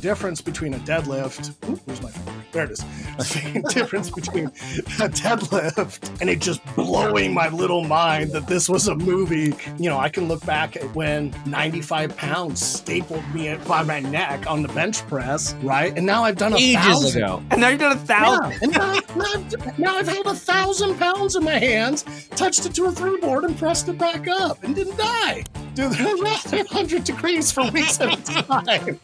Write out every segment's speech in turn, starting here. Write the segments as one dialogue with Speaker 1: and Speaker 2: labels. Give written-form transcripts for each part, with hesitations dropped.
Speaker 1: Difference between a deadlift, where's my finger? There it is. The difference between a deadlift and it just blowing my little mind that this was a movie. You know, I can look back at when 95 pounds stapled me by my neck on the bench press, right? And now I've done
Speaker 2: ages
Speaker 1: 1,000.
Speaker 2: ago. And now you've done 1,000.
Speaker 1: Yeah, and now I've held 1,000 pounds in my hands, touched it to a through board and pressed it back up and didn't die. Dude, they're 100 degrees for weeks at a time.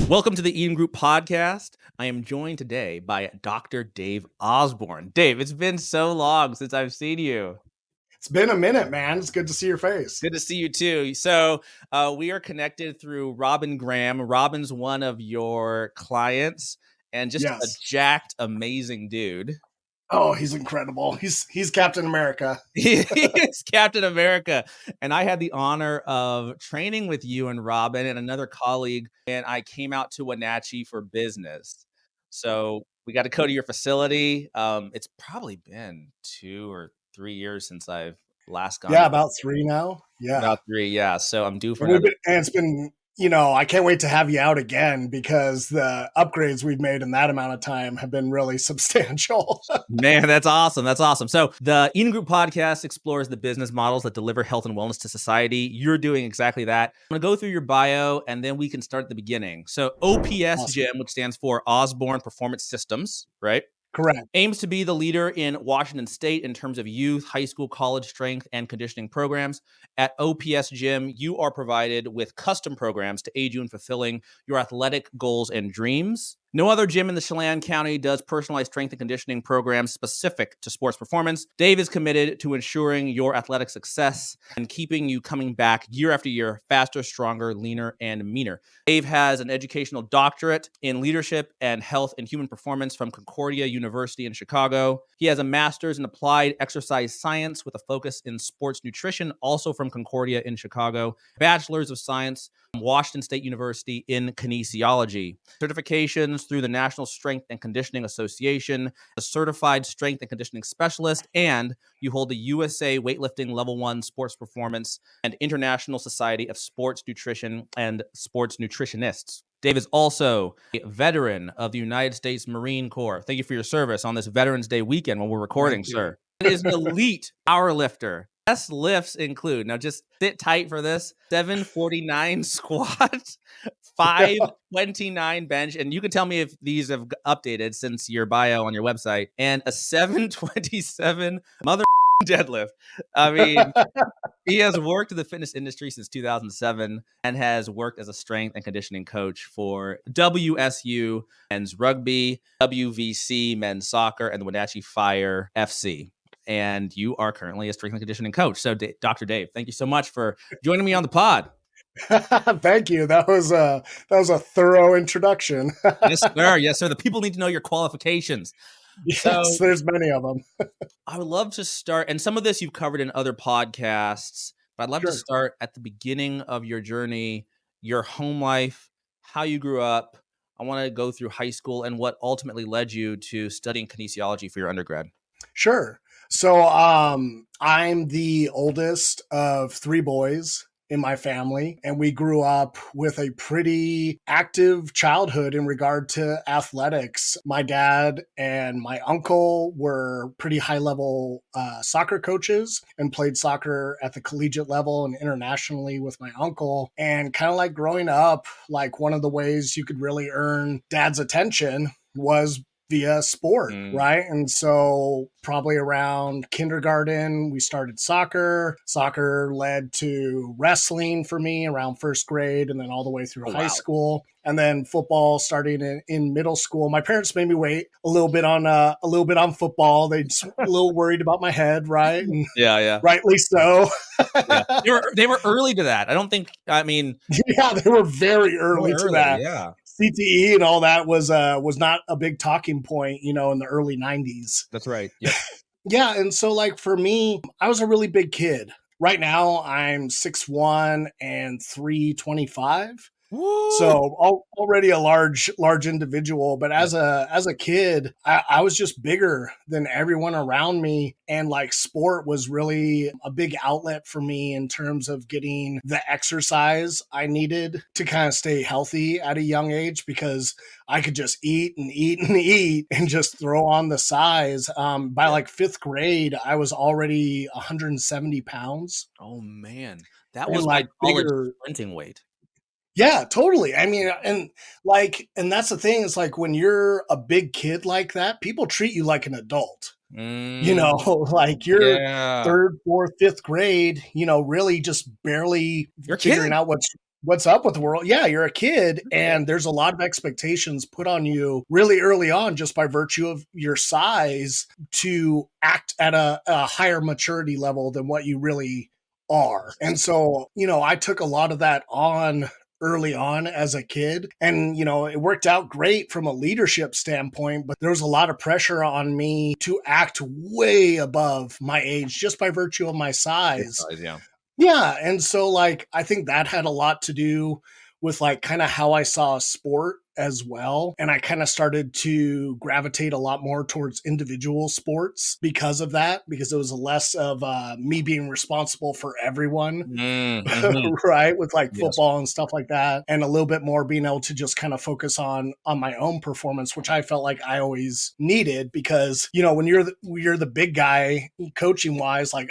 Speaker 2: Welcome to the Eden Group podcast. I am joined today by Dr. Dave Osborne. Dave, it's been so long since I've seen you.
Speaker 1: It's been a minute, man. It's good to see your face.
Speaker 2: Good to see you too. So we are connected through Robin Graham. Robin's one of your clients and just a jacked, amazing dude.
Speaker 1: Oh, he's incredible. He's Captain America.
Speaker 2: He is Captain America. And I had the honor of training with you and Robin and another colleague, and I came out to Wenatchee for business. So we got to go to your facility. It's probably been 2 or 3 years since I've last gone.
Speaker 1: Yeah, about 3 now. Yeah.
Speaker 2: About 3, yeah. So I'm due for another.
Speaker 1: And it's been, you know, I can't wait to have you out again because the upgrades we've made in that amount of time have been really substantial.
Speaker 2: Man, that's awesome. That's awesome. So the Eden Group podcast explores the business models that deliver health and wellness to society. You're doing exactly that. I'm going to go through your bio and then we can start at the beginning. So OPS Gym, which stands for Osborn Performance Systems, right?
Speaker 1: Correct.
Speaker 2: Aims to be the leader in Washington State in terms of youth, high school, college strength, and conditioning programs. At OPS Gym, you are provided with custom programs to aid you in fulfilling your athletic goals and dreams. No other gym in the Chelan County does personalized strength and conditioning programs specific to sports performance. Dave is committed to ensuring your athletic success and keeping you coming back year after year, faster, stronger, leaner, and meaner. Dave has an educational doctorate in leadership and health and human performance from Concordia University in Chicago. He has a master's in applied exercise science with a focus in sports nutrition, also from Concordia in Chicago. Bachelor's of Science from Washington State University in kinesiology. Certifications through the National Strength and Conditioning Association, a certified strength and conditioning specialist, and you hold the USA Weightlifting Level 1 Sports Performance and International Society of Sports Nutrition and Sports Nutritionists. Dave is also a veteran of the United States Marine Corps. Thank you for your service on this Veterans Day weekend when we're recording, sir. He is an elite powerlifter. Best lifts include, now just sit tight for this, 749 squat, 529 bench, and you can tell me if these have updated since your bio on your website, and a 727 mother deadlift. I mean, he has worked in the fitness industry since 2007 and has worked as a strength and conditioning coach for WSU men's rugby, WVC men's soccer, and the Wenatchee Fire FC. And you are currently a strength and conditioning coach. So, Dr. Dave, thank you so much for joining me on the pod.
Speaker 1: Thank you. That was a thorough introduction.
Speaker 2: Yes, sir. Yes, sir. The people need to know your qualifications.
Speaker 1: Yes,
Speaker 2: so,
Speaker 1: there's many of them.
Speaker 2: I would love to start, and some of this you've covered in other podcasts, but I'd love to start at the beginning of your journey, your home life, how you grew up. I want to go through high school and what ultimately led you to studying kinesiology for your undergrad.
Speaker 1: Sure. So I'm the oldest of 3 boys in my family, and we grew up with a pretty active childhood in regard to athletics. My dad and my uncle were pretty high-level soccer coaches and played soccer at the collegiate level and internationally with my uncle. And kind of like growing up, like one of the ways you could really earn dad's attention was via sport, right? And so probably around kindergarten, we started soccer. Soccer led to wrestling for me around first grade and then all the way through high school. And then football starting in middle school. My parents made me wait a little bit on football. They just a little worried about my head, right? And
Speaker 2: yeah.
Speaker 1: Rightly so.
Speaker 2: Yeah. They were early to that.
Speaker 1: Yeah, they were very early to that.
Speaker 2: Yeah.
Speaker 1: CTE and all that was not a big talking point, you know, in the early 90s.
Speaker 2: That's right. Yeah.
Speaker 1: Yeah. And so like for me, I was a really big kid. Right now I'm 6'1" and 325.
Speaker 2: Woo!
Speaker 1: So already a large individual, but
Speaker 2: Yeah.
Speaker 1: as a kid, I was just bigger than everyone around me, and like sport was really a big outlet for me in terms of getting the exercise I needed to kind of stay healthy at a young age, because I could just eat and eat and eat and just throw on the size. By
Speaker 2: Yeah.
Speaker 1: like fifth grade, I was already 170 pounds
Speaker 2: Oh man, that
Speaker 1: and
Speaker 2: was my
Speaker 1: like
Speaker 2: college
Speaker 1: bigger.
Speaker 2: sprinting weight.
Speaker 1: Yeah, totally. I mean, and that's the thing is like when you're a big kid like that, people treat you like an adult. You know,
Speaker 2: Mm,
Speaker 1: like you're
Speaker 2: yeah.
Speaker 1: third, fourth, fifth grade, really just barely
Speaker 2: You're a
Speaker 1: figuring
Speaker 2: kid.
Speaker 1: out what's up with the world. Yeah, you're a kid, and there's a lot of expectations put on you really early on just by virtue of your size to act at a higher maturity level than what you really are. And so, I took a lot of that on early on as a kid. And, it worked out great from a leadership standpoint, but there was a lot of pressure on me to act way above my age just by virtue of my
Speaker 2: Your
Speaker 1: size.
Speaker 2: size, yeah.
Speaker 1: Yeah, and so, like, I think that had a lot to do with, like, kinda how I saw sport as well, and I kinda started to gravitate a lot more towards individual sports because of that, because it was less of, me being responsible for everyone,
Speaker 2: Mm, mhm.
Speaker 1: right? With, like,
Speaker 2: Yes.
Speaker 1: football and stuff like that, and a little bit more being able to just kinda focus on my own performance, which I felt like I always needed because, when you're the big guy coaching-wise, like,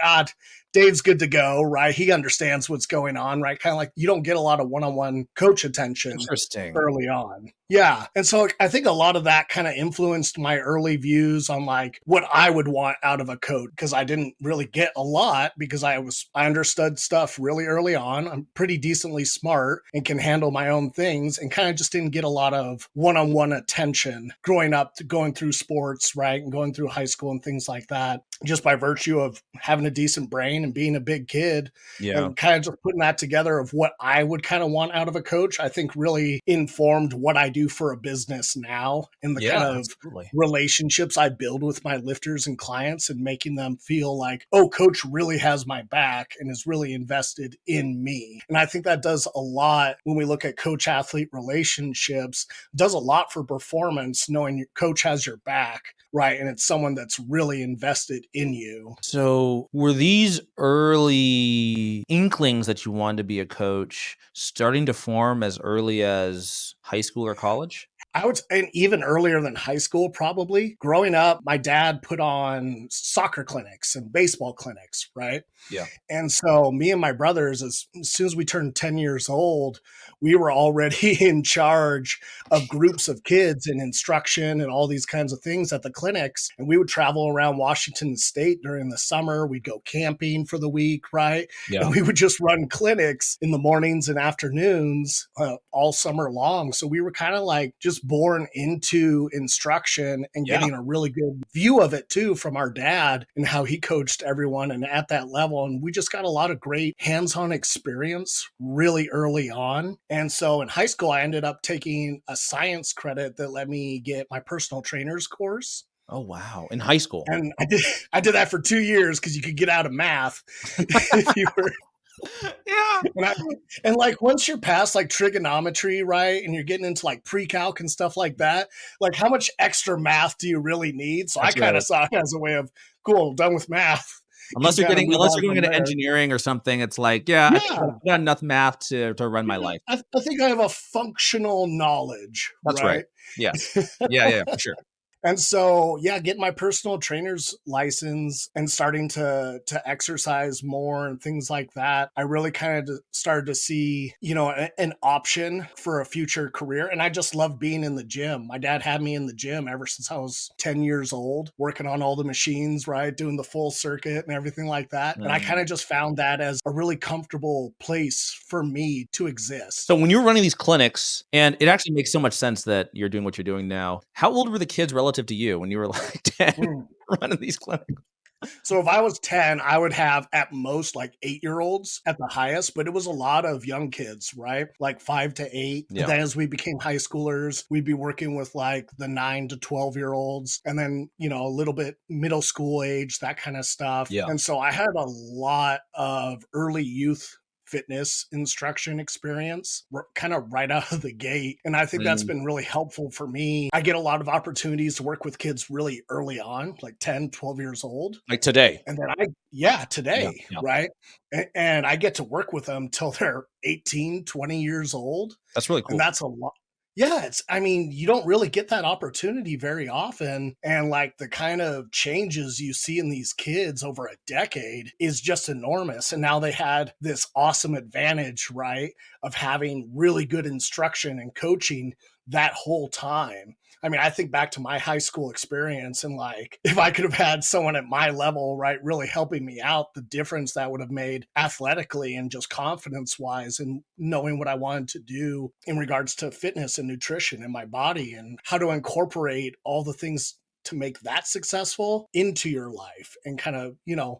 Speaker 1: Dave's good to go, right? He understands what's going on, right? Kind of like you don't get a lot of one-on-one coach attention
Speaker 2: Interesting.
Speaker 1: early on. Yeah. And so I think a lot of that kind of influenced my early views on like what I would want out of a coach, because I didn't really get a lot because I understood stuff really early on. I'm pretty decently smart and can handle my own things, and kind of just didn't get a lot of one-on-one attention growing up, going through sports, right? And going through high school and things like that, just by virtue of having a decent brain and being a big kid,
Speaker 2: Yeah.
Speaker 1: and kind of just putting that together of what I would kind of want out of a coach, I think really informed what I do for a business now, and the kind
Speaker 2: Yeah,
Speaker 1: of
Speaker 2: absolutely.
Speaker 1: relationships I build with my lifters and clients, and making them feel like, oh, coach really has my back and is really invested in me. And I think that does a lot when we look at coach athlete relationships, does a lot for performance, knowing your coach has your back, right? And it's someone that's really invested in you.
Speaker 2: So, were these early inklings that you wanted to be a coach starting to form as early as high school or college?
Speaker 1: I would, and even earlier than high school, probably. Growing up, my dad put on soccer clinics and baseball clinics, right?
Speaker 2: Yeah.
Speaker 1: And so me and my brothers, as soon as we turned 10 years old, we were already in charge of groups of kids and instruction and all these kinds of things at the clinics. And we would travel around Washington state during the summer. We'd go camping for the week, right?
Speaker 2: Yeah.
Speaker 1: And we would just run clinics in the mornings and afternoons all summer long. So we were kind of like just born into instruction and
Speaker 2: Yeah.
Speaker 1: getting a really good view of it too from our dad and how he coached everyone and at that level. And we just got a lot of great hands-on experience really early on. And so in high school, I ended up taking a science credit that let me get my personal trainer's course.
Speaker 2: Oh, wow. In high school.
Speaker 1: And I did that for 2 years because you could get out of math if you were.
Speaker 2: Yeah.
Speaker 1: And, and like once you're past like trigonometry, right, and you're getting into like pre-calc and stuff like that, like how much extra math do you really need? So I
Speaker 2: That's
Speaker 1: kind of
Speaker 2: right.
Speaker 1: saw it as a way of, cool, done with math. Can
Speaker 2: Unless you're
Speaker 1: kind of
Speaker 2: getting
Speaker 1: move
Speaker 2: unless
Speaker 1: on
Speaker 2: you're going
Speaker 1: from
Speaker 2: into
Speaker 1: there.
Speaker 2: engineering or something, it's like, yeah, I think
Speaker 1: Yeah,
Speaker 2: I've got enough math to run my
Speaker 1: yeah.
Speaker 2: life.
Speaker 1: I think I have a functional knowledge,
Speaker 2: That's right.
Speaker 1: right?
Speaker 2: Yes. Yeah, yeah, for sure.
Speaker 1: And so, yeah, getting my personal trainer's license and starting to exercise more and things like that, I really kind of started to see, an option for a future career. And I just love being in the gym. My dad had me in the gym ever since I was 10 years old, working on all the machines, right, doing the full circuit and everything like that. And I kind
Speaker 2: Mm.
Speaker 1: of just found that as a really comfortable place for me to exist.
Speaker 2: So when you were running these clinics, and it actually makes so much sense that you're doing what you're doing now. How old were the kids relative to you when you were like 10
Speaker 1: Mm.
Speaker 2: running these clinics?
Speaker 1: So if I was 10, I would have at most like 8-year-olds at the highest, but it was a lot of young kids, right? Like 5 to 8. And
Speaker 2: Yeah.
Speaker 1: then as we became high schoolers, we'd be working with like the 9 to 12-year-olds, and then, a little bit middle school age, that kind of stuff.
Speaker 2: Yeah.
Speaker 1: And so I had a lot of early youth fitness instruction experience kind of right out of the gate. And I think that's been really helpful for me. I get a lot of opportunities to work with kids really early on, like 10, 12 years old.
Speaker 2: Like today.
Speaker 1: And then
Speaker 2: Yeah.
Speaker 1: today, right? And I get to work with them till they're 18, 20 years old.
Speaker 2: That's really
Speaker 1: And
Speaker 2: cool.
Speaker 1: that's a lot. Yeah, I mean, you don't really get that opportunity very often. And like the kind of changes you see in these kids over a decade is just enormous. And now they had this awesome advantage, right, of having really good instruction and coaching that whole time. I mean, I think back to my high school experience and like if I could have had someone at my level, right, really helping me out, the difference that would have made athletically and just confidence wise and knowing what I wanted to do in regards to fitness and nutrition in my body and how to incorporate all the things to make that successful into your life and kind of,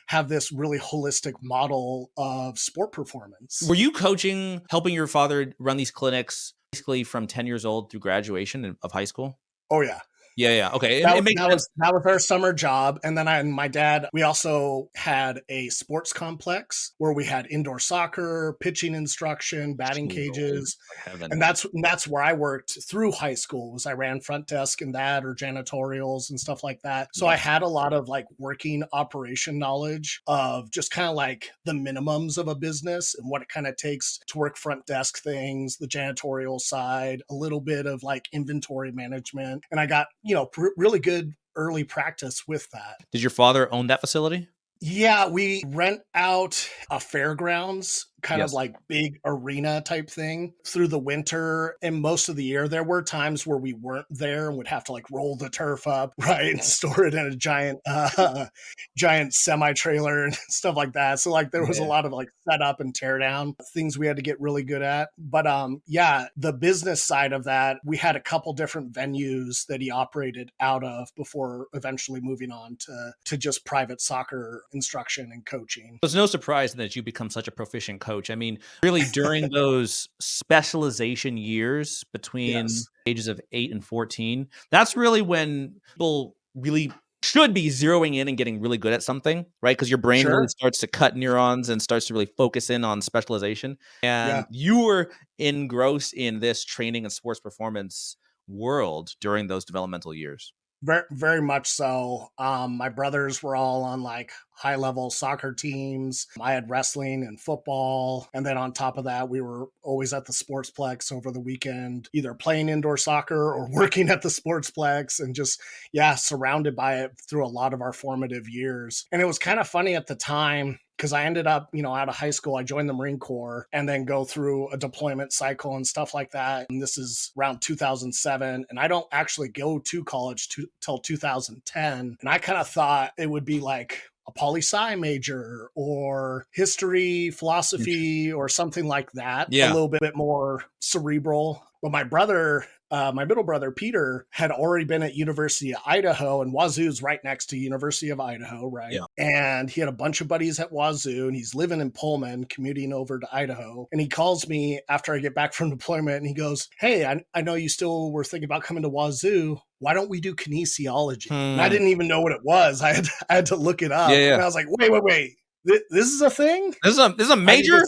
Speaker 1: have this really holistic model of sport performance.
Speaker 2: Were you coaching, helping your father run these clinics basically from 10 years old through graduation of high school?
Speaker 1: Oh, yeah.
Speaker 2: Yeah. Okay.
Speaker 1: That
Speaker 2: It makes sense.
Speaker 1: was our summer job. And then my dad, we also had a sports complex where we had indoor soccer, pitching instruction, batting cages. And that's where I worked through high school was I ran front desk and that or janitorials and stuff like that. So I had a lot of like working operation knowledge of just kind of like the minimums of a business and what it kind of takes to work front desk things, the janitorial side, a little bit of like inventory management. And I got really good early practice with that.
Speaker 2: Did your father own that facility?
Speaker 1: Yeah, we rent out a fairgrounds, kind of like big arena type thing through the winter and most of the year. There were times where we weren't there and would have to like roll the turf up, right, and store it in a giant semi trailer and stuff like that. So like there was a lot of like setup and tear down things we had to get really good at. But the business side of that, we had a couple different venues that he operated out of before eventually moving on to just private soccer instruction and coaching.
Speaker 2: It's no surprise that you become such a proficient coach. I mean, really during those specialization years between ages of 8 and 14, that's really when people really should be zeroing in and getting really good at something, right? Because your brain really starts to cut neurons and starts to really focus in on specialization. And you were engrossed in this training and sports performance world during those developmental years.
Speaker 1: Very, very much so. My brothers were all on like high level soccer teams. I had wrestling and football. And then on top of that, we were always at the Sportsplex over the weekend, either playing indoor soccer or working at the Sportsplex and just, surrounded by it through a lot of our formative years. And it was kind of funny at the time because I ended up, out of high school, I joined the Marine Corps and then go through a deployment cycle and stuff like that. And this is around 2007. And I don't actually go to college till 2010. And I kind of thought it would be like a poli-sci major or history, philosophy, or something like that. A little bit more cerebral. But my middle brother, Peter, had already been at University of Idaho, and Wazoo's right next to University of Idaho, right? Yeah. And he had a bunch of buddies at Wazoo, and he's living in Pullman, commuting over to Idaho. And he calls me after I get back from deployment, and he goes, "Hey, I know you still were thinking about coming to Wazoo. Why don't we do kinesiology?" And I didn't even know what it was. I had to look it up. And I was like, wait. This is a thing?
Speaker 2: This is a major?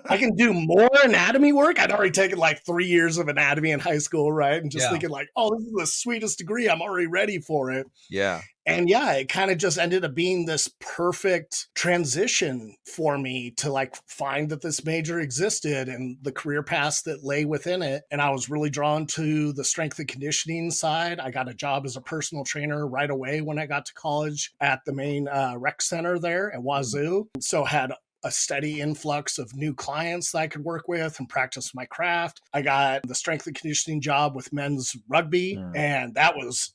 Speaker 1: I can do more anatomy work. I'd already taken like 3 years of anatomy in high school, right? And just thinking like, oh, this is the sweetest degree. I'm already ready for it.
Speaker 2: Yeah.
Speaker 1: And it kind of just ended up being this perfect transition for me to like find that this major existed and the career paths that lay within it. And I was really drawn to the strength and conditioning side. I got a job as a personal trainer right away when I got to college at the main rec center there at Wazoo. So had a steady influx of new clients that I could work with and practice my craft. I got the strength and conditioning job with men's rugby, and that was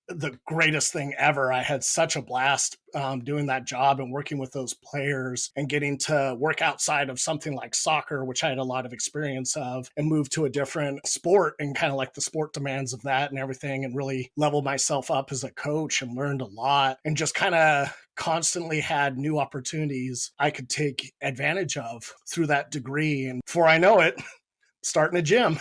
Speaker 1: the greatest thing ever. I had such a blast doing that job and working with those players and getting to work outside of something like soccer, which I had a lot of experience of, and move to a different sport and kind of like the sport demands of that and everything, and really level myself up as a coach and learned a lot and just kind of constantly had new opportunities I could take advantage of through that degree. And before I know it, starting a gym.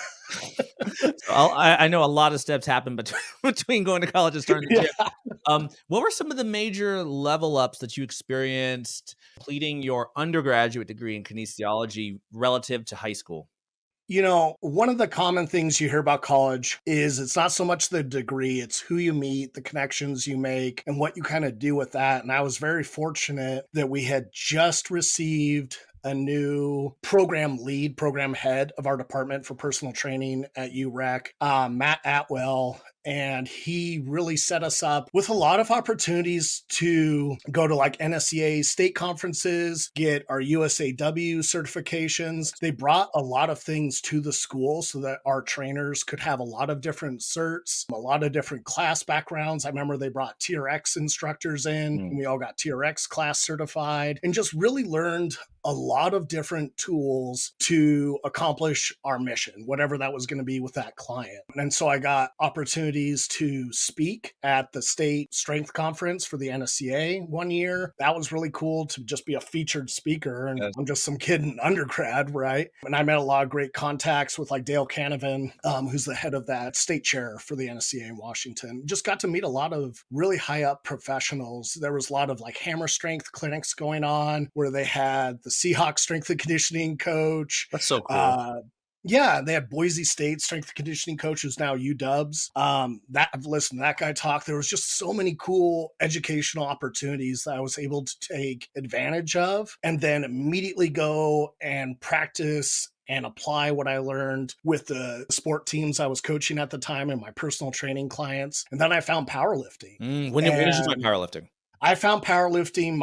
Speaker 2: I know a lot of steps happen between going to college and starting the gym. What were some of the major level ups that you experienced completing your undergraduate degree in kinesiology relative to high school?
Speaker 1: One of the common things you hear about college is it's not so much the degree, it's who you meet, the connections you make, and what you kind of do with that. And I was very fortunate that we had just received a new program head of our department for personal training at UREC, Matt Atwell. And he really set us up with a lot of opportunities to go to like NSCA state conferences, get our USAW certifications. They brought a lot of things to the school so that our trainers could have a lot of different certs, a lot of different class backgrounds. I remember they brought TRX instructors in, and we all got TRX class certified, and just really learned a lot of different tools to accomplish our mission, whatever that was going to be with that client. And so I got opportunities to speak at the state strength conference for the NSCA one year. That was really cool to just be a featured speaker. And I'm just some kid in undergrad, right? And I met a lot of great contacts with like Dale Canavan, who's the head of that state chair for the NSCA in Washington. Just got to meet a lot of really high up professionals. There was a lot of like hammer strength clinics going on where they had the Seahawks strength and conditioning coach.
Speaker 2: That's so cool.
Speaker 1: Yeah, they had Boise State strength and conditioning coach who's now UW's. That I've listened to that guy talk. There was just so many cool educational opportunities that I was able to take advantage of and then immediately go and practice and apply what I learned with the sport teams I was coaching at the time and my personal training clients. And then I found powerlifting.
Speaker 2: When did you find powerlifting?
Speaker 1: I found powerlifting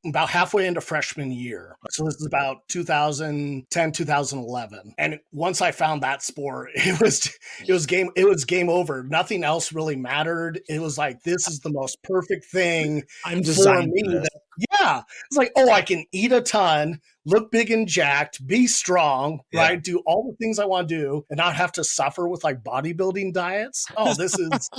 Speaker 1: about halfway into freshman year. So this is about 2010, 2011. And once I found that sport, it was game over. Nothing else really mattered. It was like, this is the most perfect thing
Speaker 2: I'm
Speaker 1: for
Speaker 2: designed
Speaker 1: me.
Speaker 2: for this.
Speaker 1: Yeah. It's like, oh, I can eat a ton, look big and jacked, be strong, right? Do all the things I want to do and not have to suffer with like bodybuilding diets. Oh, this is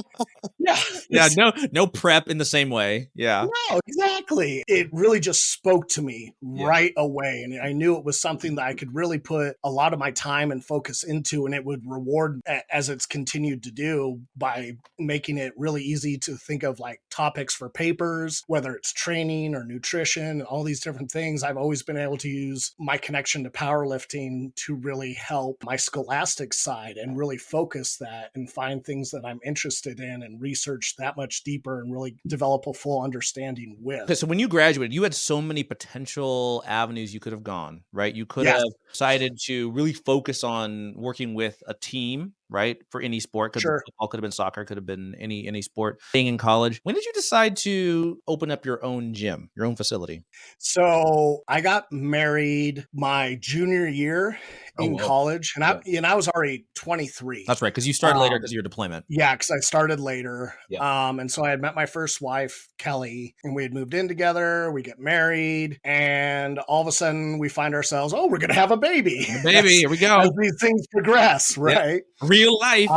Speaker 2: no prep in the same way. Yeah.
Speaker 1: No, exactly. It really just spoke to me right away. And I knew it was something that I could really put a lot of my time and focus into, and it would reward as it's continued to do by making it really easy to think of like topics for papers, whether it's training or nutrition, all these different things. I've always been able to use my connection to powerlifting to really help my scholastic side and really focus that and find things that I'm interested in and research that much deeper and really develop a full understanding with.
Speaker 2: Okay, so when you graduated, you had so many potential avenues you could have gone, right? You could have decided to really focus on working with a team, right? For any sport. Could have been football, could have been soccer, could have been any sport. Being in college, when did you decide to open up your own gym, your own facility?
Speaker 1: So I got married my junior year in college, and I was already 23.
Speaker 2: That's right, because you started later because of your deployment.
Speaker 1: Yeah, because I started later. And so I had met my first wife, Kelly, and we had moved in together. We get married, and all of a sudden we find ourselves, we're going to have a baby.
Speaker 2: Here we go.
Speaker 1: As these things progress, right?
Speaker 2: Real life.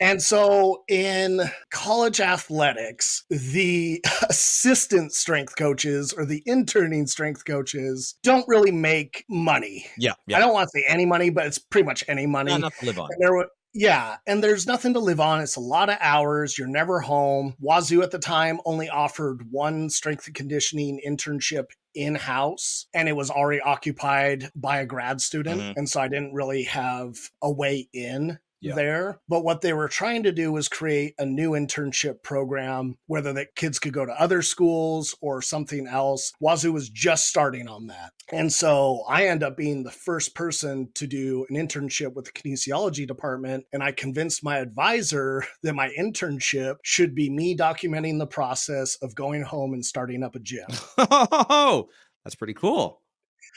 Speaker 1: And so in college athletics, the assistant strength coaches or the interning strength coaches don't really make money. I don't want to say any money, but it's pretty much any money.
Speaker 2: Not enough to live on.
Speaker 1: And there's nothing to live on. It's a lot of hours. You're never home. Wazoo at the time only offered one strength and conditioning internship in-house, and it was already occupied by a grad student. And so I didn't really have a way in there. But what they were trying to do was create a new internship program, whether the kids could go to other schools or something else. Wazoo was just starting on that. And so I end up being the first person to do an internship with the kinesiology department. And I convinced my advisor that my internship should be me documenting the process of going home and starting up a gym.
Speaker 2: Oh, that's pretty cool.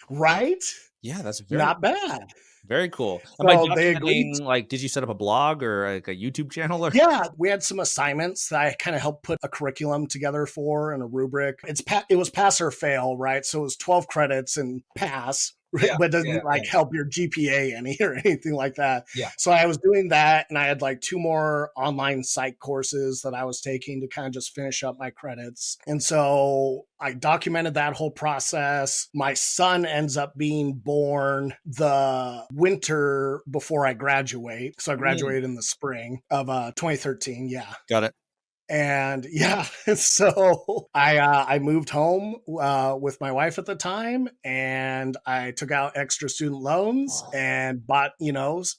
Speaker 1: Right?
Speaker 2: Yeah, that's
Speaker 1: not bad.
Speaker 2: Very cool.
Speaker 1: So
Speaker 2: by
Speaker 1: they agreed.
Speaker 2: like, did you set up a blog or like a YouTube channel? Or?
Speaker 1: Yeah, we had some assignments that I kind of helped put a curriculum together for and a rubric. It was pass or fail, right? So it was 12 credits and pass. But it doesn't help your GPA any or anything like that. So I was doing that, and I had like 2 more online psych courses that I was taking to kind of just finish up my credits. And so I documented that whole process. My son ends up being born the winter before I graduate. So I graduated in the spring of 2013. Yeah.
Speaker 2: Got it.
Speaker 1: And yeah, so I moved home with my wife at the time, and I took out extra student loans and bought,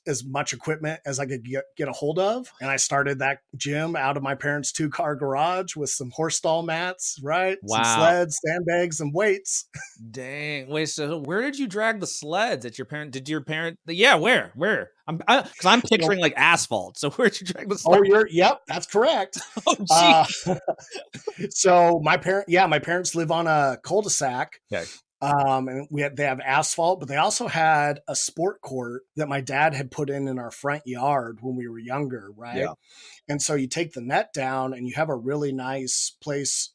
Speaker 1: as much equipment as I could get a hold of. And I started that gym out of my parents' 2-car garage with some horse stall mats, right? Some
Speaker 2: Wow.
Speaker 1: sleds, sandbags, and weights.
Speaker 2: Dang. Wait, so where did you drag the sleds at your parent? Did your parent? Yeah, where? Because I'm
Speaker 1: So,
Speaker 2: picturing like asphalt. So where'd you drag the sled?
Speaker 1: oh, yep, that's correct.
Speaker 2: Oh, gee.
Speaker 1: Uh, so my parents live on a cul-de-sac.
Speaker 2: Okay.
Speaker 1: And they have asphalt, but they also had a sport court that my dad had put in our front yard when we were younger, right?
Speaker 2: Yeah.
Speaker 1: And so you take the net down and you have a really nice place,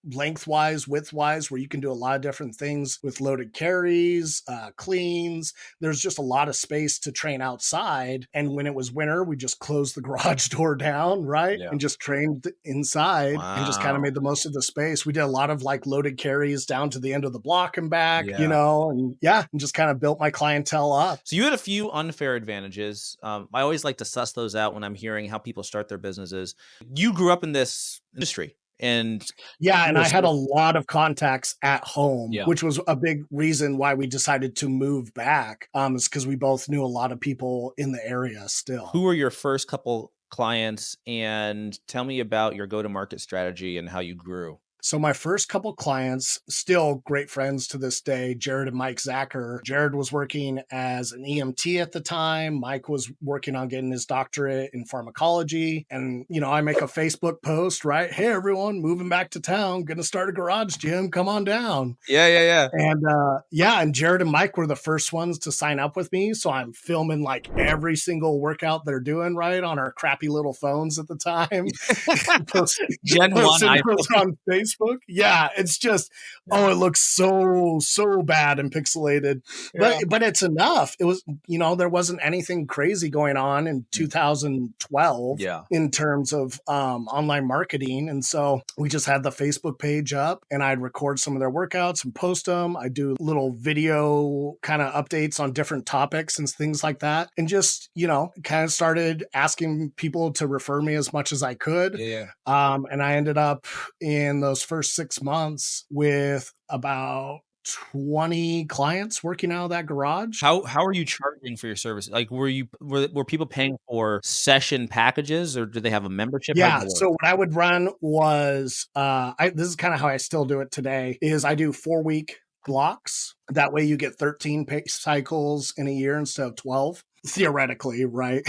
Speaker 1: lengthwise, widthwise, where you can do a lot of different things with loaded carries, cleans. There's just a lot of space to train outside. And when it was winter, we just closed the garage door down, right?
Speaker 2: Yeah.
Speaker 1: And just trained inside and just kind of
Speaker 2: Wow.
Speaker 1: made the most of the space. We did a lot of like loaded carries down to the end of the block and back,
Speaker 2: Yeah.
Speaker 1: and just kind of built my clientele up.
Speaker 2: So you had a few unfair advantages. I always like to suss those out when I'm hearing how people start their businesses. You grew up in this industry, and
Speaker 1: Yeah,
Speaker 2: you
Speaker 1: and
Speaker 2: were
Speaker 1: I had a
Speaker 2: still-
Speaker 1: lot of contacts at home,
Speaker 2: Yeah.
Speaker 1: which was a big reason why we decided to move back. Is because we both knew a lot of people in the area still.
Speaker 2: Who were your first couple clients, and tell me about your go-to-market strategy and how you grew.
Speaker 1: So my first couple clients, still great friends to this day, Jared and Mike Zacher. Jared was working as an EMT at the time. Mike was working on getting his doctorate in pharmacology. And, I make a Facebook post, right? Hey, everyone, moving back to town, going to start a garage gym. Come on down.
Speaker 2: Yeah.
Speaker 1: And and Jared and Mike were the first ones to sign up with me. So I'm filming like every single workout they're doing, right, on our crappy little phones at the time.
Speaker 2: Gen 1
Speaker 1: post on Facebook. Yeah, it's just it looks so bad and pixelated. But it's enough. It was, there wasn't anything crazy going on in 2012 in terms of online marketing. And so we just had the Facebook page up, and I'd record some of their workouts and post them. I do little video kind of updates on different topics and things like that. And just, kind of started asking people to refer me as much as I could. And I ended up in those first 6 months with about 20 clients working out of that garage.
Speaker 2: How are you charging for your service? Like, were people paying for session packages, or did they have a membership?
Speaker 1: Yeah. So what I would run was, this is kind of how I still do it today, is I do 4-week blocks. That way you get 13 cycles in a year instead of 12. Theoretically, right?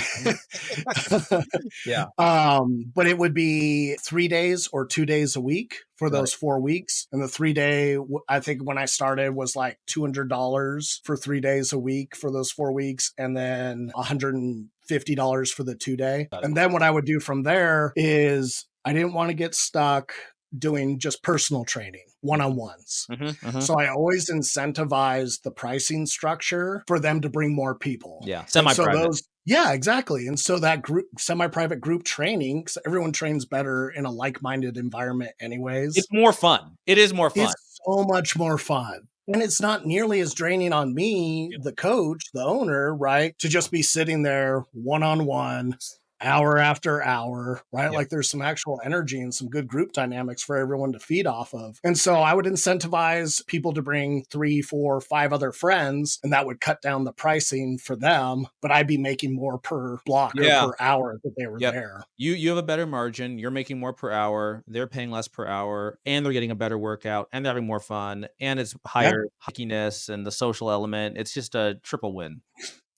Speaker 2: Yeah.
Speaker 1: But it would be 3 days or 2 days a week for those 4 weeks. And the 3-day, I think when I started, was like $200 for 3 days a week for those 4 weeks, and then $150 for the 2-day. And then what I would do from there is, I didn't want to get stuck doing just personal training, one-on-ones. So I always incentivize the pricing structure for them to bring more people.
Speaker 2: Yeah, semi-private.
Speaker 1: Yeah, exactly. And so that group, semi-private group training, because everyone trains better in a like-minded environment anyways.
Speaker 2: It's more fun. It is more fun.
Speaker 1: It's so much more fun. And it's not nearly as draining on me, the coach, the owner, right, to just be sitting there one-on-one, hour after hour, right? Like there's some actual energy and some good group dynamics for everyone to feed off of. And so I would incentivize people to bring 3, 4, 5 other friends, and that would cut down the pricing for them, but I'd be making more per block or per hour that they were there.
Speaker 2: You have a better margin. You're making more per hour. They're paying less per hour, and they're getting a better workout, and they're having more fun, and it's higher hickiness and the social element. It's just a triple win.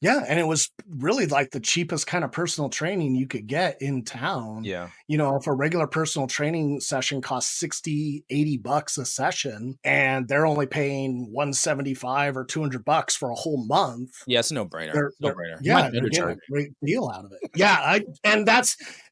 Speaker 1: Yeah. And it was really like the cheapest kind of personal training you could get in town.
Speaker 2: Yeah.
Speaker 1: If a regular personal training session costs $60, $80 a session, and they're only paying $175 or $200 for a whole month.
Speaker 2: Yeah, it's a no-brainer. No-brainer.
Speaker 1: Yeah, they're getting a great deal out of it. Yeah.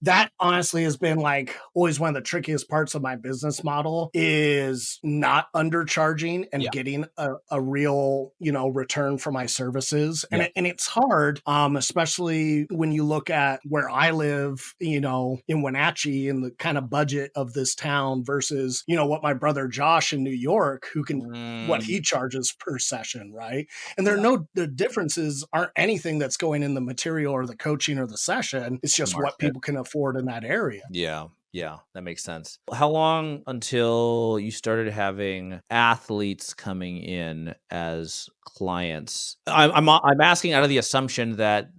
Speaker 1: That honestly has been like always one of the trickiest parts of my business model, is not undercharging and getting a real, return for my services. And it's hard, especially when you look at where I live, in Wenatchee, and the kind of budget of this town versus, what my brother Josh in New York, who can, what he charges per session, right? And the differences aren't anything that's going in the material or the coaching or the session. It's just what people can afford in that area.
Speaker 2: Yeah. Yeah, that makes sense. How long until you started having athletes coming in as clients? I'm asking out of the assumption that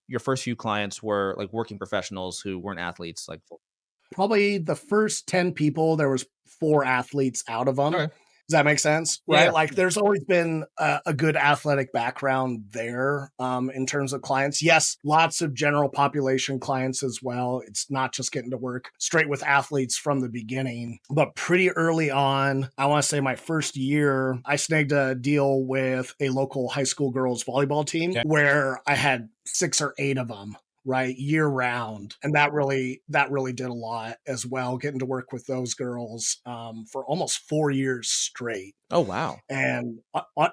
Speaker 2: your first few clients were like working professionals who weren't athletes, like
Speaker 1: Probably the first 10 people, there was 4 athletes out of them.
Speaker 2: okay.
Speaker 1: Does that make sense?
Speaker 2: Yeah,
Speaker 1: Right? Like, there's always been a good athletic background there, in terms of clients. Yes, lots of general population clients as well. It's not just getting to work straight with athletes from the beginning, but pretty early on, I want to say my first year, I snagged a deal with a local high school girls volleyball team
Speaker 2: okay.
Speaker 1: where I had 6 or 8 of them, right, year round, and that really did a lot as well, getting to work with those girls for almost 4 years straight.
Speaker 2: Oh, wow.
Speaker 1: And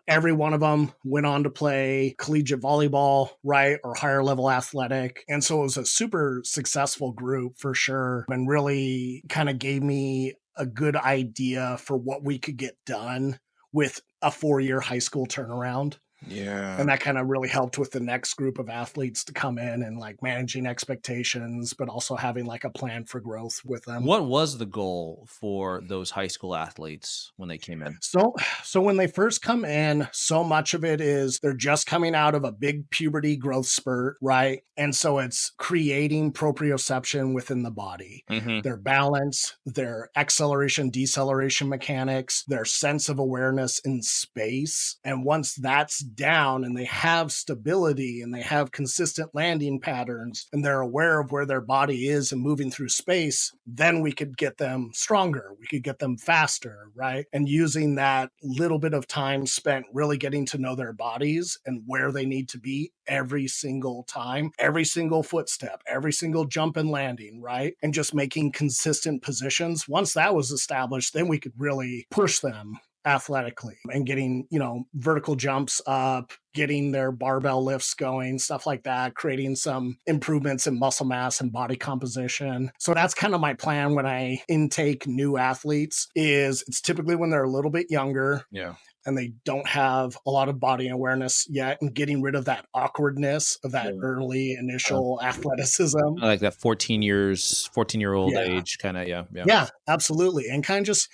Speaker 1: every one of them went on to play collegiate volleyball, right, or higher level athletic. And so it was a super successful group for sure, and really kind of gave me a good idea for what we could get done with a 4-year high school turnaround.
Speaker 2: Yeah.
Speaker 1: And that kind of really helped with the next group of athletes to come in and like managing expectations, but also having like a plan for growth with them.
Speaker 2: What was the goal for those high school athletes when they came in?
Speaker 1: So when they first come in, so much of it is they're just coming out of a big puberty growth spurt, right? And so it's creating proprioception within the body,
Speaker 2: Mhm.
Speaker 1: their balance, their acceleration, deceleration mechanics, their sense of awareness in space. And once that's down and they have stability and they have consistent landing patterns and they're aware of where their body is and moving through space, then we could get them stronger. We could get them faster, right? And using that little bit of time spent really getting to know their bodies and where they need to be every single time, every single footstep, every single jump and landing, right? And just making consistent positions. Once that was established, then we could really push them athletically and getting, vertical jumps up, getting their barbell lifts going, stuff like that, creating some improvements in muscle mass and body composition. So that's kind of my plan when I intake new athletes is it's typically when they're a little bit younger
Speaker 2: Yeah.
Speaker 1: and they don't have a lot of body awareness yet and getting rid of that awkwardness of that
Speaker 2: Yeah.
Speaker 1: early
Speaker 2: Uh,
Speaker 1: initial athleticism.
Speaker 2: like that 14-year-old
Speaker 1: Yeah.
Speaker 2: age kinda, yeah, yeah.
Speaker 1: Yeah, absolutely. And kind of just,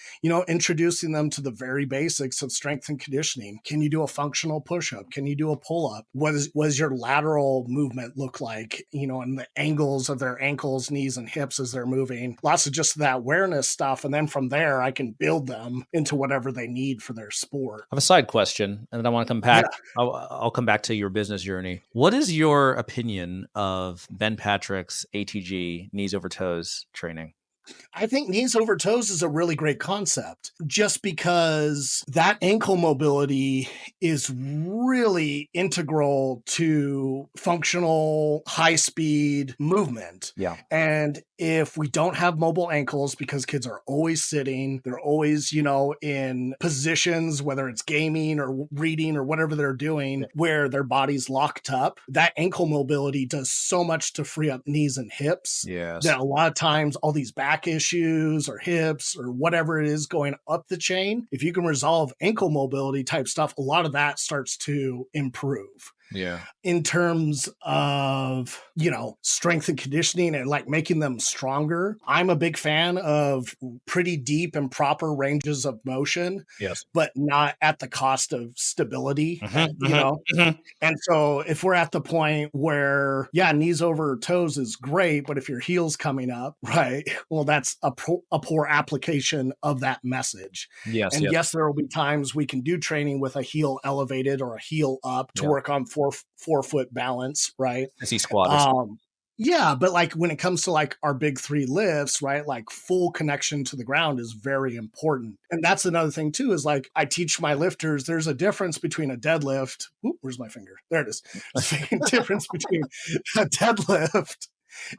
Speaker 1: introducing them to the very basics of strength and conditioning. Can you do a functional push up? Can you do a pull up? What does your lateral movement look like? And the angles of their ankles, knees, and hips as they're moving. Lots of just that awareness stuff. And then from there, I can build them into whatever they need for their sport.
Speaker 2: I have a side question, and then I wanna come
Speaker 1: Yeah.
Speaker 2: back. I'll come back to your business journey. What is your opinion of Ben Patrick's ATG, knees over toes training?
Speaker 1: I think knees over toes is a really great concept just because that ankle mobility is really integral to functional high speed movement.
Speaker 2: Yeah.
Speaker 1: And if we don't have mobile ankles because kids are always sitting, they're always, in positions, whether it's gaming or reading or whatever they're doing, where their body's locked up, that ankle mobility does so much to free up knees and hips
Speaker 2: Yes.
Speaker 1: that a lot of times all these back issues or hips or whatever it is going up the chain, if you can resolve ankle mobility type stuff, a lot of that starts to improve
Speaker 2: Yeah.
Speaker 1: in terms of, strength and conditioning and like making them stronger. I'm a big fan of pretty deep and proper ranges of motion,
Speaker 2: Yes.
Speaker 1: but not at the cost of stability,
Speaker 2: Mhm, mhm, mhm.
Speaker 1: and so if we're at the point where, yeah, knees over toes is great, but if your heel's coming up, right, well, that's a poor application of that message.
Speaker 2: Yes,
Speaker 1: And
Speaker 2: yes.
Speaker 1: yes, there will be times we can do training with a heel elevated or a heel up to
Speaker 2: Yeah.
Speaker 1: work on forefoot balance, right?
Speaker 2: I see squatters.
Speaker 1: Um, yeah, but like when it comes to like our big 3 lifts, right? Like full connection to the ground is very important. And that's another thing too, is like I teach my lifters there's a difference between a deadlift. Ooh, where's my finger? There it is. There's a difference between a deadlift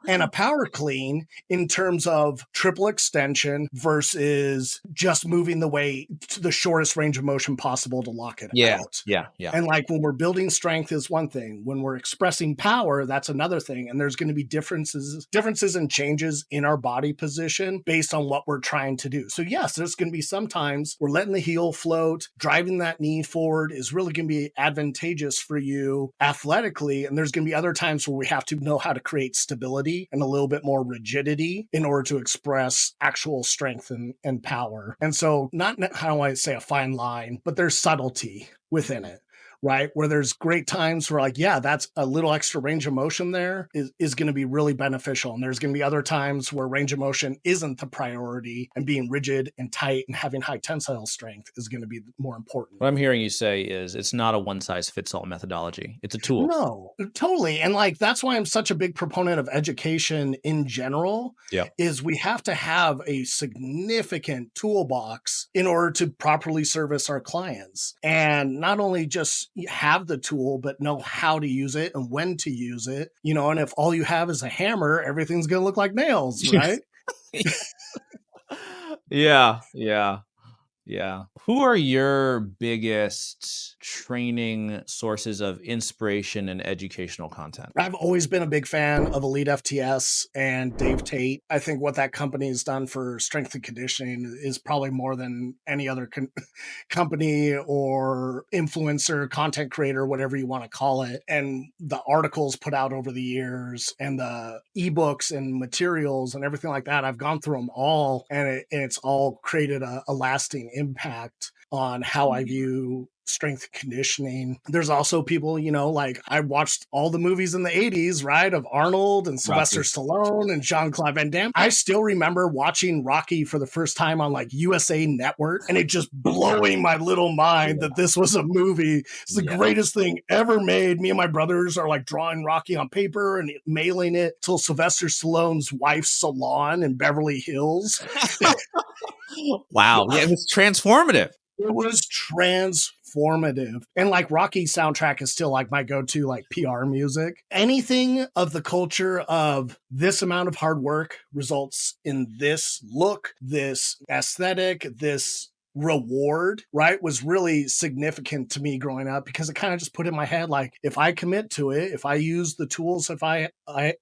Speaker 1: and a power clean in terms of triple extension versus just moving the weight to the shortest range of motion possible to lock it
Speaker 2: Yeah,
Speaker 1: out.
Speaker 2: yeah, yeah.
Speaker 1: And like when we're building strength is one thing. When we're expressing power, that's another thing. And there's going to be differences and changes in our body position based on what we're trying to do. So yes, there's going to be sometimes we're letting the heel float, driving that knee forward is really going to be advantageous for you athletically. And there's going to be other times where we have to know how to create stability flexibility and a little bit more rigidity in order to express actual strength and power. And so, not how I say a fine line, but there's subtlety within it, right? Where there's great times where, like, yeah, that's a little extra range of motion there is going to be really beneficial. And there's going to be other times where range of motion isn't the priority, and being rigid and tight and having high tensile strength is going to be more important.
Speaker 2: What I'm hearing you say is it's not a one size fits all methodology. It's a tool.
Speaker 1: No, totally. And like, that's why I'm such a big proponent of education in general.
Speaker 2: Yeah.
Speaker 1: Is we have to have a significant toolbox in order to properly service our clients, and not only just have the tool, but know how to use it and when to use it, you know. And if all you have is a hammer, everything's going to look like nails, right?
Speaker 2: Yeah. Who are your biggest training sources of inspiration and educational content?
Speaker 1: I've always been a big fan of Elite FTS and Dave Tate. I think what that company has done for strength and conditioning is probably more than any other company or influencer, content creator, whatever you want to call it. And the articles put out over the years and the ebooks and materials and everything like that, I've gone through them all, and it's all created a lasting impact on how I view strength and conditioning. There's also people, you know, like I watched all the movies in the 80s, right? Of Arnold and Sylvester Stallone and Jean-Claude Van Damme. I still remember watching Rocky for the first time on like USA Network, and it just blowing my little mind that this was a movie. It's the greatest thing ever made. Me and my brothers are like drawing Rocky on paper and mailing it to Sylvester Stallone's wife's salon in Beverly Hills.
Speaker 2: Wow. Yeah, it was transformative.
Speaker 1: It was transformative. And like Rocky soundtrack is still like my go-to like PR music. Anything of the culture of this amount of hard work results in this look, this aesthetic, this reward, right, was really significant to me growing up, because it kind of just put in my head, like, if I commit to it, if I use the tools, if I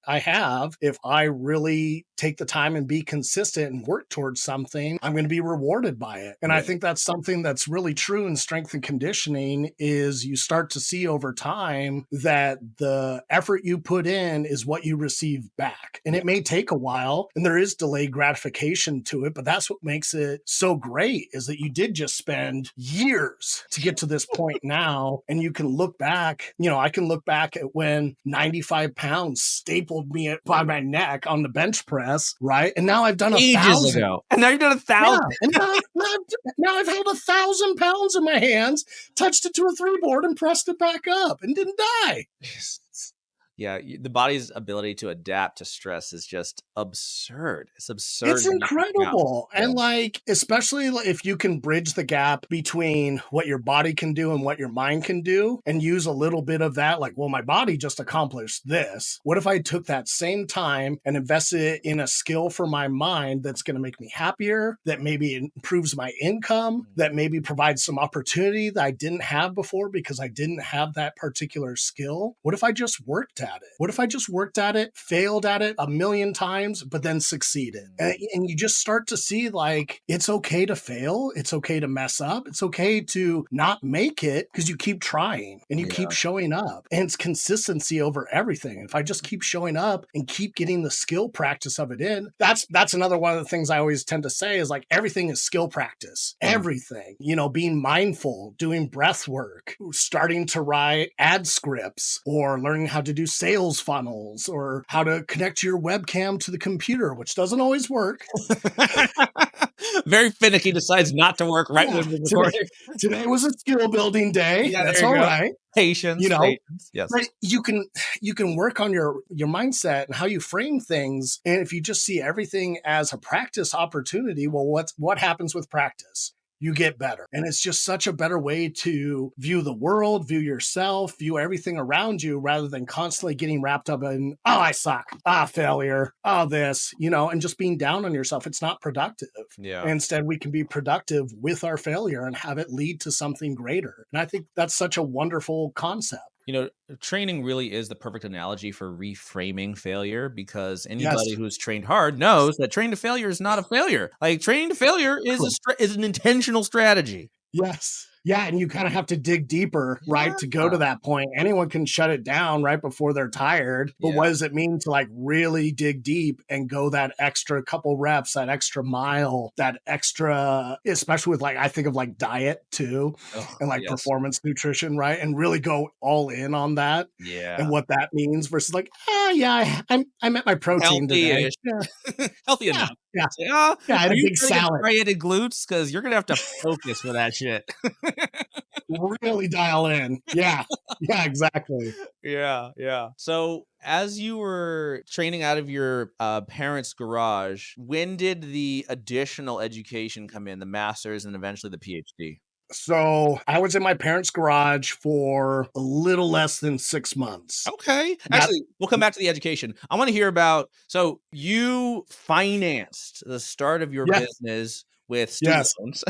Speaker 1: have, if I really take the time and be consistent and work towards something, I'm going to be rewarded by it. And I think that's something that's really true in strength and conditioning, is you start to see over time that the effort you put in is what you receive back. And it may take a while, and there is delayed gratification to it, but that's what makes it so great, is that you did just spend years to get to this point now. And you can look back, you know, I can look back at when 95 pounds stapled me by my neck on the bench press, right? And now I've done 1,000
Speaker 2: ago. And now you've done 1,000.
Speaker 1: Yeah. And now I've held 1,000 pounds in my hands, touched it to a 3-board and pressed it back up and didn't die.
Speaker 2: Yeah, the body's ability to adapt to stress is just absurd. It's absurd.
Speaker 1: It's incredible. And like, especially if you can bridge the gap between what your body can do and what your mind can do, and use a little bit of that, like, well, my body just accomplished this. What if I took that same time and invested it in a skill for my mind that's going to make me happier, that maybe improves my income, that maybe provides some opportunity that I didn't have before because I didn't have that particular skill? What if I just worked at it? What if I just worked at it, failed at it 1,000,000 times, but then succeeded? And you just start to see, like, it's okay to fail. It's okay to mess up. It's okay to not make it, because you keep trying and you keep showing up. And it's consistency over everything. If I just keep showing up and keep getting the skill practice of it in, that's another one of the things I always tend to say, is like, everything is skill practice. Everything, you know, being mindful, doing breath work, starting to write ad scripts, or learning how to do sales funnels, or how to connect your webcam to the computer, which doesn't always work.
Speaker 2: Very finicky, decides not to work right when we're recording.
Speaker 1: Today was a skill building day. That's all right.
Speaker 2: Patience,
Speaker 1: you know,
Speaker 2: patience. Yes.
Speaker 1: But you can work on your mindset and how you frame things. And if you just see everything as a practice opportunity, well, what happens with practice? You get better. And it's just such a better way to view the world, view yourself, view everything around you, rather than constantly getting wrapped up in, oh, I suck, failure, this, you know, and just being down on yourself. It's not productive.
Speaker 2: Yeah.
Speaker 1: And instead, we can be productive with our failure and have it lead to something greater. And I think that's such a wonderful concept.
Speaker 2: You know, training really is the perfect analogy for reframing failure, because anybody who's trained hard knows that training to failure is not a failure. Like, training to failure is an intentional strategy.
Speaker 1: Yes. Yeah, and you kind of have to dig deeper, right, to go
Speaker 2: Yeah.
Speaker 1: to that point. Anyone can shut it down right before they're tired, but
Speaker 2: Yeah.
Speaker 1: what does it mean to like really dig deep and go that extra couple reps, that extra mile, that extra, especially with like, I think of like diet too,
Speaker 2: Oh,
Speaker 1: and like
Speaker 2: yes.
Speaker 1: performance nutrition, right? And really go all in on that and
Speaker 2: Yeah.
Speaker 1: what that means versus like, yeah, I'm at my protein today.
Speaker 2: Healthy-ish.
Speaker 1: Yeah,
Speaker 2: Healthy
Speaker 1: yeah,
Speaker 2: enough.
Speaker 1: yeah,
Speaker 2: Say,
Speaker 1: yeah. I
Speaker 2: are
Speaker 1: had a
Speaker 2: you
Speaker 1: big
Speaker 2: trying to get
Speaker 1: salad.
Speaker 2: striated glutes? Because you're gonna have to focus for that shit.
Speaker 1: Really dial in. Yeah, yeah, exactly.
Speaker 2: Yeah, yeah. So, as you were training out of your parents' garage, when did the additional education come in, the master's and eventually the PhD?
Speaker 1: So I was in my parents' garage for a little less than 6 months.
Speaker 2: Okay.
Speaker 1: That
Speaker 2: Actually, we'll come back to the education. I want to hear about, so you financed the start of your
Speaker 1: Yes,
Speaker 2: business with student
Speaker 1: yes,
Speaker 2: loans.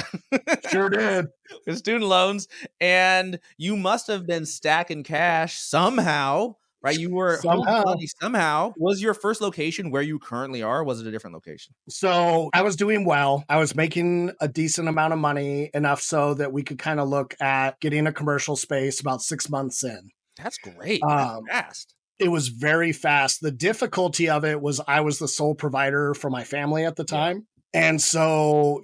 Speaker 1: sure did.
Speaker 2: With student loans, and you must have been stacking cash somehow, right? You were holding
Speaker 1: Somehow.
Speaker 2: money somehow. Was your first location where you currently are? Was it a different location?
Speaker 1: So I was doing well. I was making a decent amount of money, enough so that we could kind of look at getting a commercial space about 6 months in.
Speaker 2: That's great. That's
Speaker 1: Um,
Speaker 2: fast.
Speaker 1: it was very fast. The difficulty of it was I was the sole provider for my family at the
Speaker 2: Yeah.
Speaker 1: time. And so,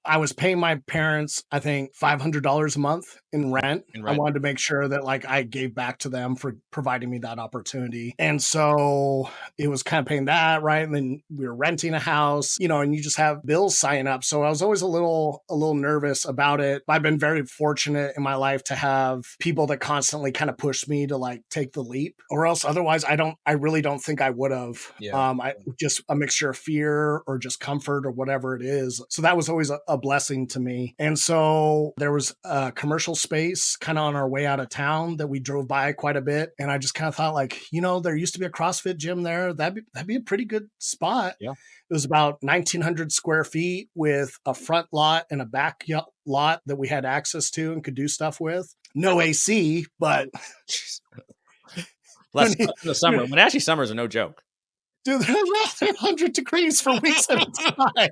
Speaker 1: I was paying my parents, I think $500 a month in rent.
Speaker 2: In
Speaker 1: I
Speaker 2: rent.
Speaker 1: wanted to make sure that like I gave back to them for providing me that opportunity. And so it was kind of paying that, right? And then we were renting a house, and you just have bills signing up. So I was always a little nervous about it. I've been very fortunate in my life to have people that constantly kind of push me to like take the leap, or else otherwise I really don't think I would have.
Speaker 2: Yeah.
Speaker 1: I just a mixture of fear or just comfort or whatever it is. So that was always a blessing to me. And so there was a commercial space kind of on our way out of town that we drove by quite a bit. And I just kind of thought like, there used to be a CrossFit gym there. That'd be a pretty good spot.
Speaker 2: Yeah.
Speaker 1: It was about 1,900 square feet with a front lot and a back lot that we had access to and could do stuff with. No AC, but
Speaker 2: Jeez. Less in the summer. When actually summers are no joke.
Speaker 1: dude, they're 100 degrees for weeks at a time.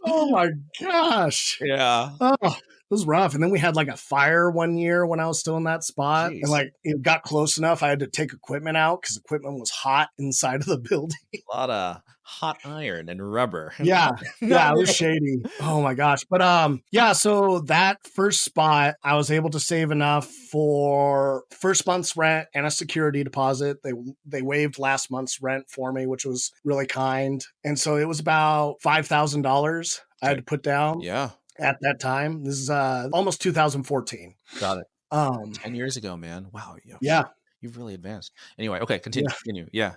Speaker 1: Oh my gosh.
Speaker 2: Yeah.
Speaker 1: Oh, it was rough. And then we had like a fire one year when I was still in that spot. And
Speaker 2: Jeez.
Speaker 1: like it got close enough. I had to take equipment out because equipment was hot inside of the building.
Speaker 2: A lot of hot iron and rubber.
Speaker 1: Yeah.
Speaker 2: Not
Speaker 1: Yeah, it was
Speaker 2: great.
Speaker 1: shady. Oh my gosh. But yeah, so that first spot, I was able to save enough for first month's rent and a security deposit. They waived last month's rent for me, which was really kind. And so it was about $5,000 I had
Speaker 2: Okay.
Speaker 1: to put down
Speaker 2: Yeah.
Speaker 1: at that time. This is almost 2014.
Speaker 2: Got it.
Speaker 1: Um
Speaker 2: 10 years ago, man. Wow.
Speaker 1: yeah,
Speaker 2: You've really advanced. Anyway, okay,
Speaker 1: yeah.
Speaker 2: continue. Yeah.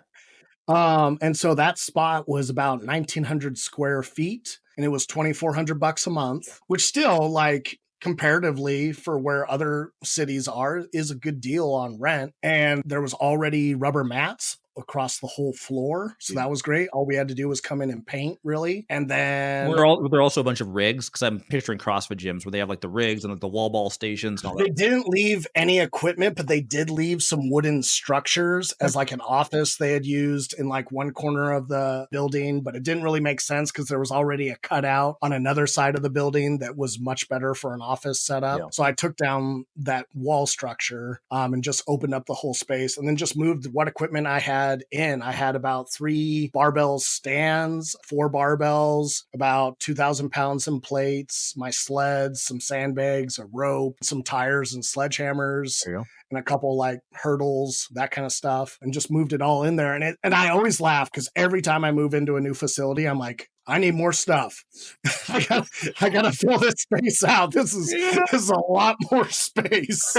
Speaker 1: And so that spot was about 1,900 square feet and it was $2,400 a month, which still like comparatively for where other cities are is a good deal on rent. And there was already rubber mats across the whole floor. So that was great. All we had to do was come in and paint really. And then
Speaker 2: Were there also a bunch of rigs? Because I'm picturing CrossFit gyms where they have like the rigs and like the wall ball stations and all that.
Speaker 1: they didn't leave any equipment, but they did leave some wooden structures as like an office they had used in like one corner of the building, but it didn't really make sense because there was already a cutout on another side of the building that was much better for an office setup.
Speaker 2: Yeah.
Speaker 1: So I took down that wall structure and just opened up the whole space and then just moved what equipment I had in. I had about 3 barbell stands, 4 barbells, about 2,000 pounds in plates, my sleds, some sandbags, a rope, some tires and sledgehammers,
Speaker 2: There you go.
Speaker 1: and a couple like hurdles, that kind of stuff, and just moved it all in there. And I always laugh because every time I move into a new facility, I'm like, I need more stuff. I gotta fill this space out. This is a lot more space.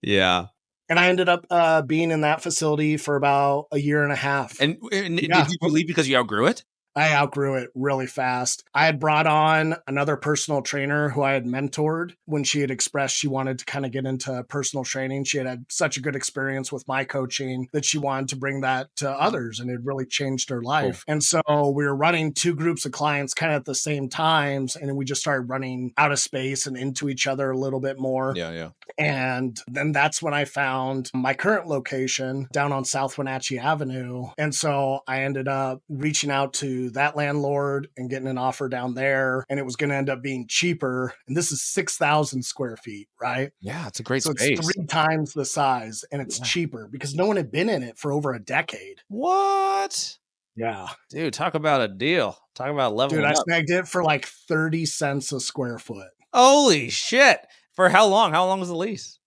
Speaker 2: Yeah.
Speaker 1: And I ended up being in that facility for about a year and a half.
Speaker 2: And
Speaker 1: Yeah.
Speaker 2: did you leave because you outgrew it?
Speaker 1: I outgrew it really fast. I had brought on another personal trainer who I had mentored when she had expressed she wanted to kind of get into personal training. She had such a good experience with my coaching that she wanted to bring that to others, and it really changed her life.
Speaker 2: Cool.
Speaker 1: And so we were running 2 groups of clients kind of at the same times, and then we just started running out of space and into each other a little bit more.
Speaker 2: Yeah.
Speaker 1: And then that's when I found my current location down on South Wenatchee Avenue. And so I ended up reaching out to to that landlord and getting an offer down there, and it was going to end up being cheaper. And this is 6,000 square feet, right?
Speaker 2: Yeah, it's a great
Speaker 1: So it's
Speaker 2: space.
Speaker 1: 3 times the size, and it's
Speaker 2: Yeah.
Speaker 1: cheaper because no one had been in it for over a decade.
Speaker 2: What?
Speaker 1: Yeah.
Speaker 2: Dude, talk about a deal. Talk about
Speaker 1: Dude,
Speaker 2: leveling
Speaker 1: I
Speaker 2: up.
Speaker 1: snagged it for like 30 cents a square foot.
Speaker 2: Holy shit. For how long? How long was the lease?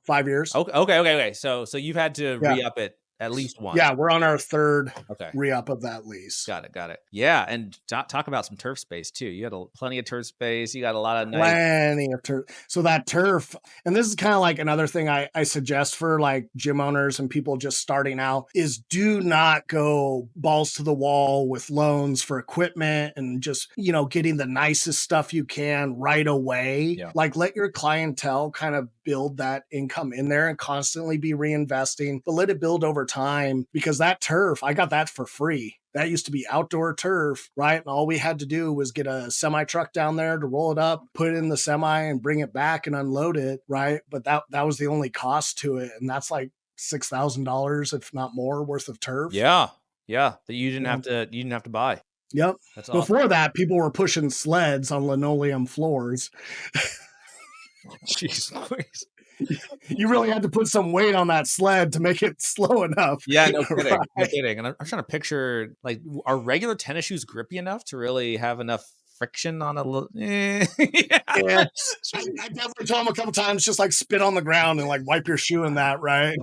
Speaker 1: 5 years.
Speaker 2: Okay. So you've had to
Speaker 1: Yeah.
Speaker 2: re-up it at least once.
Speaker 1: Yeah, we're on our third
Speaker 2: Okay.
Speaker 1: re-up of that lease.
Speaker 2: Got it. Yeah, and talk about some turf space too. You had plenty of turf space. You got a lot of nice.
Speaker 1: Plenty of turf. So that turf, and this is kind of like another thing I suggest for like gym owners and people just starting out is do not go balls to the wall with loans for equipment and just, getting the nicest stuff you can right away.
Speaker 2: Yeah.
Speaker 1: Like let your clientele kind of build that income in there and constantly be reinvesting, but let it build over time because that turf, I got that for free. That used to be outdoor turf, right? And all we had to do was get a semi truck down there to roll it up, put it in the semi and bring it back and unload it, right? But that was the only cost to it. And that's like $6,000, if not more, worth of turf.
Speaker 2: Yeah. That you didn't have to buy.
Speaker 1: Yep.
Speaker 2: That's awesome.
Speaker 1: Before that, people were pushing sleds on linoleum floors.
Speaker 2: Jeez Louise.
Speaker 1: You really had to put some weight on that sled to make it slow enough.
Speaker 2: Yeah, no kidding.
Speaker 1: Right?
Speaker 2: No kidding. And I'm trying to picture, like, are regular tennis shoes grippy enough to really have enough friction on a little? Yeah.
Speaker 1: I definitely told him a couple times, just like spit on the ground and like wipe your shoe in that, right?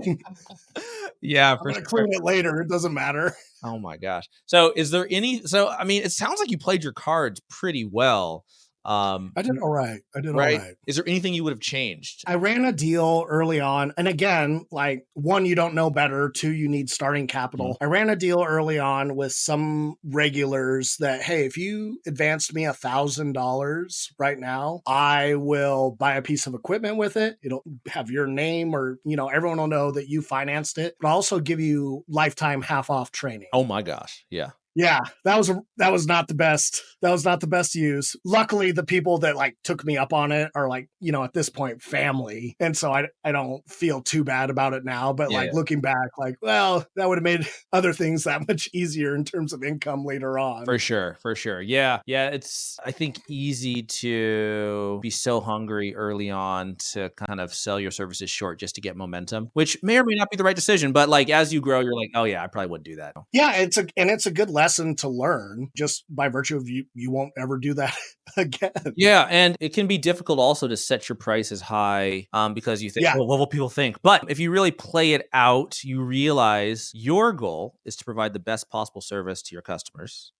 Speaker 2: Yeah,
Speaker 1: I'm going to clean it later. It doesn't matter.
Speaker 2: Oh my gosh. So I mean, it sounds like you played your cards pretty well.
Speaker 1: I did all right. All right.
Speaker 2: Is there anything you would have changed?
Speaker 1: I ran a deal early on. And again, like 1, you don't know better. 2, you need starting capital.
Speaker 2: Mm-hmm.
Speaker 1: I ran a deal early on with some regulars that, hey, if you advanced me $1,000 right now, I will buy a piece of equipment with it. It'll have your name or, everyone will know that you financed it, but I'll also give you lifetime half off training.
Speaker 2: Oh my gosh. Yeah.
Speaker 1: Yeah, that was not the best. That was not the best use. Luckily, the people that like took me up on it are like, at this point, family. And so I don't feel too bad about it now. But looking back, like, well, that would have made other things that much easier in terms of income later on.
Speaker 2: For sure. Yeah. It's, I think, easy to be so hungry early on to kind of sell your services short just to get momentum, which may or may not be the right decision. But like, as you grow, you're like, oh yeah, I probably wouldn't do that.
Speaker 1: Yeah, it's a good lesson to learn just by virtue of you won't ever do that again.
Speaker 2: Yeah, and it can be difficult also to set your prices high because you think, well, what will people think? But if you really play it out, you realize your goal is to provide the best possible service to your customers.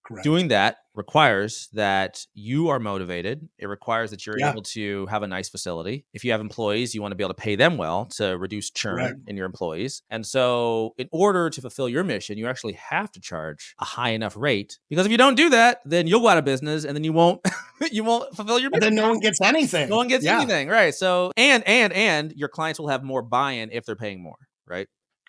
Speaker 1: Correct.
Speaker 2: Doing that requires that you are motivated. It requires that you're able to have a nice facility. If you have employees, you want to be able to pay them well to reduce churn in your employees. And so in order to fulfill your mission, you actually have to charge a high enough rate, because if you don't do that, then you'll go out of business and then you won't fulfill your mission.
Speaker 1: And then no one gets anything.
Speaker 2: No one gets anything. Right. So, and your clients will have more buy-in if they're paying more. Right.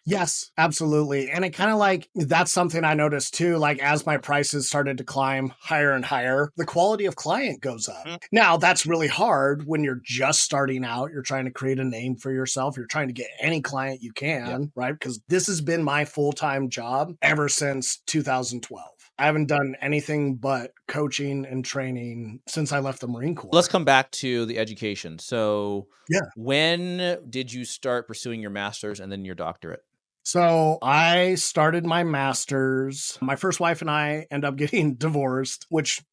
Speaker 1: Yes, absolutely. And it kind of like, that's something I noticed too. Like as my prices started to climb higher and higher, the quality of client goes up. Mm-hmm. Now that's really hard when you're just starting out. You're trying to create a name for yourself. You're trying to get any client you can, right? Because this has been my full-time job ever since 2012. I haven't done anything but coaching and training since I left the Marine Corps.
Speaker 2: Let's come back to the education. So when did you start pursuing your master's and then your doctorate?
Speaker 1: So I started my master's. My first wife and I end up getting divorced, which,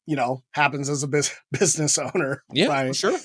Speaker 1: happens as a business owner.
Speaker 2: Yeah,
Speaker 1: right?
Speaker 2: Sure.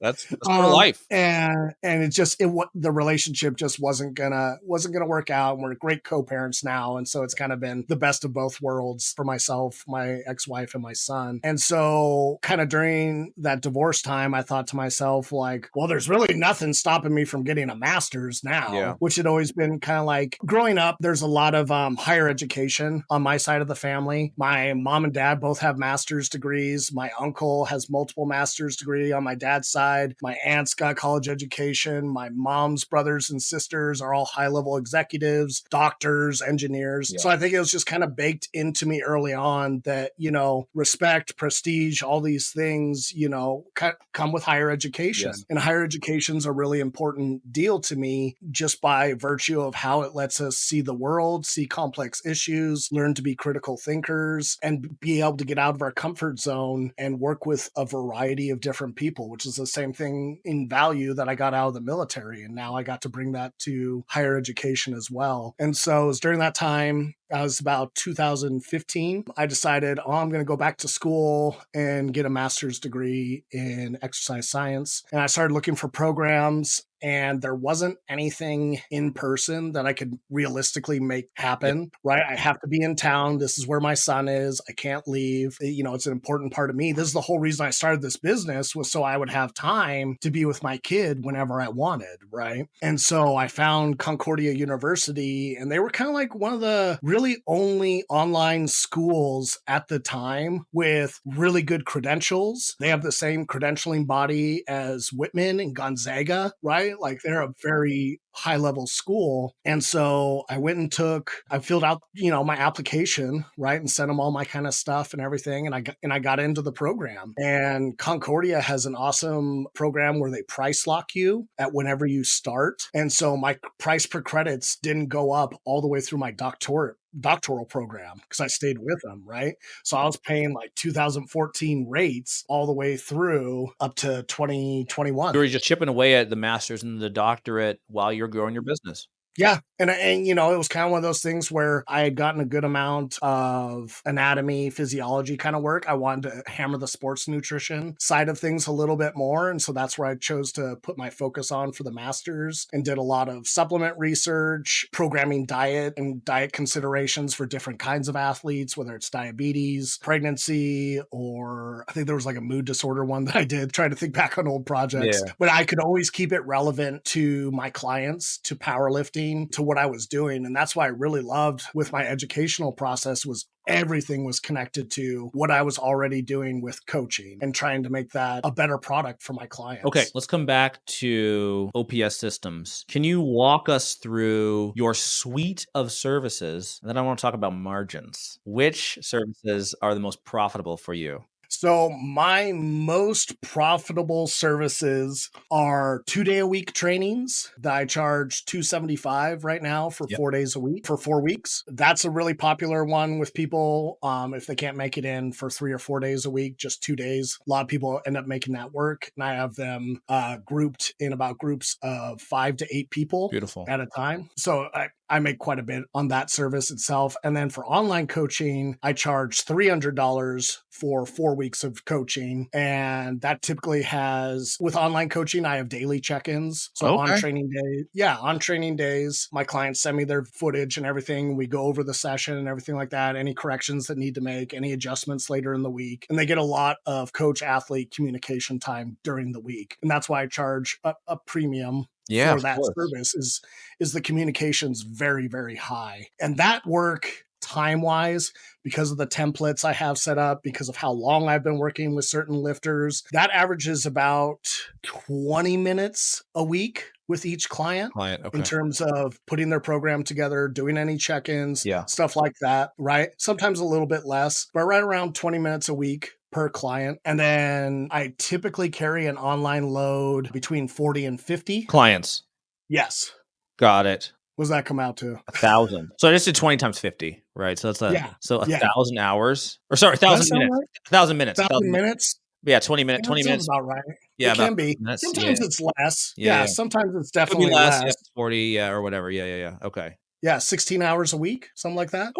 Speaker 2: That's part of life.
Speaker 1: And the relationship just wasn't gonna work out. And we're great co-parents now. And so it's kind of been the best of both worlds for myself, my ex-wife, and my son. And so kind of during that divorce time, I thought to myself, like, well, there's really nothing stopping me from getting a master's now, which had always been kind of like growing up. There's a lot of higher education on my side of the family. My mom and dad both have master's degrees. My uncle has multiple master's master's degree on my dad's side. My aunt's got college education. My mom's brothers and sisters are all high-level executives, doctors, engineers.
Speaker 2: Yeah.
Speaker 1: So I think it was just kind of baked into me early on that, respect, prestige, all these things, come with higher education.
Speaker 2: Yes.
Speaker 1: And higher education's a really important deal to me just by virtue of how it lets us see the world, see complex issues, learn to be critical thinkers, and be able to get out of our comfort zone and work with a variety of different people, which is the same thing in value that I got out of the military. And now I got to bring that to higher education as well. And so it was during that time, I was about 2015. I decided, I'm going to go back to school and get a master's degree in exercise science. And I started looking for programs, and there wasn't anything in person that I could realistically make happen, right? I have to be in town. This is where my son is. I can't leave. It's an important part of me. This is the whole reason I started this business, was so I would have time to be with my kid whenever I wanted, right? And so I found Concordia University, and they were kind of like one of the really only online schools at the time with really good credentials. They have the same credentialing body as Whitman and Gonzaga, right? Like they're a very high level school. And so I went and I filled out, my application, right? And sent them all my kind of stuff and everything. And I got into the program. And Concordia has an awesome program where they price lock you at whenever you start. And so my price per credits didn't go up all the way through my doctoral program because I stayed with them, right? So I was paying like 2014 rates all the way through up to 2021.
Speaker 2: You were just chipping away at the master's and the doctorate while you're growing your business.
Speaker 1: Yeah. And it was kind of one of those things where I had gotten a good amount of anatomy, physiology kind of work. I wanted to hammer the sports nutrition side of things a little bit more. And so that's where I chose to put my focus on for the master's, and did a lot of supplement research, programming diet and diet considerations for different kinds of athletes, whether it's diabetes, pregnancy, or I think there was like a mood disorder one that I did, trying to think back on old projects.
Speaker 2: Yeah.
Speaker 1: But I could always keep it relevant to my clients, to powerlifting, to what I was doing. And that's why I really loved with my educational process was everything was connected to what I was already doing with coaching and trying to make that a better product for my clients.
Speaker 2: Okay, let's come back to OPS systems. Can you walk us through your suite of services? And then I want to talk about margins. Which services are the most profitable for you?
Speaker 1: So my most profitable services are 2-day-a-week trainings that I charge $275 right now for 4 days a week for 4 weeks. That's a really popular one with people. If they can't make it in for 3 or 4 days a week, just 2 days. A lot of people end up making that work. And I have them grouped in about groups of 5 to 8 people.
Speaker 2: Beautiful.
Speaker 1: At a time. So I make quite a bit on that service itself. And then for online coaching, I charge $300 for 4 weeks of coaching. And that typically with online coaching, I have daily check-ins. So on training days, my clients send me their footage and everything. We go over the session and everything like that, any corrections that need to make, any adjustments later in the week. And they get a lot of coach-athlete communication time during the week. And that's why I charge a premium for that service is the communication's very, very high. And that work time-wise, because of the templates I have set up, because of how long I've been working with certain lifters, that averages about 20 minutes a week with each client in terms of putting their program together, doing any check-ins, stuff like that, right? Sometimes a little bit less, but right around 20 minutes a week per client. And then I typically carry an online load between 40 and 50
Speaker 2: clients.
Speaker 1: Yes.
Speaker 2: Got it.
Speaker 1: What does that come out to?
Speaker 2: 1,000. So I just did 20 times 50, right? So that's 1,000 hours, or sorry, 1,000 minutes.
Speaker 1: Right?
Speaker 2: 1,000 minutes.
Speaker 1: 1,000 minutes.
Speaker 2: Yeah, 20 minutes. 20 minutes.
Speaker 1: About right.
Speaker 2: Yeah,
Speaker 1: it can be.
Speaker 2: Minutes.
Speaker 1: Sometimes it's less. Yeah, sometimes it's definitely
Speaker 2: less.
Speaker 1: less.
Speaker 2: 40, or whatever. Yeah. Okay.
Speaker 1: Yeah, 16 hours a week, something like that.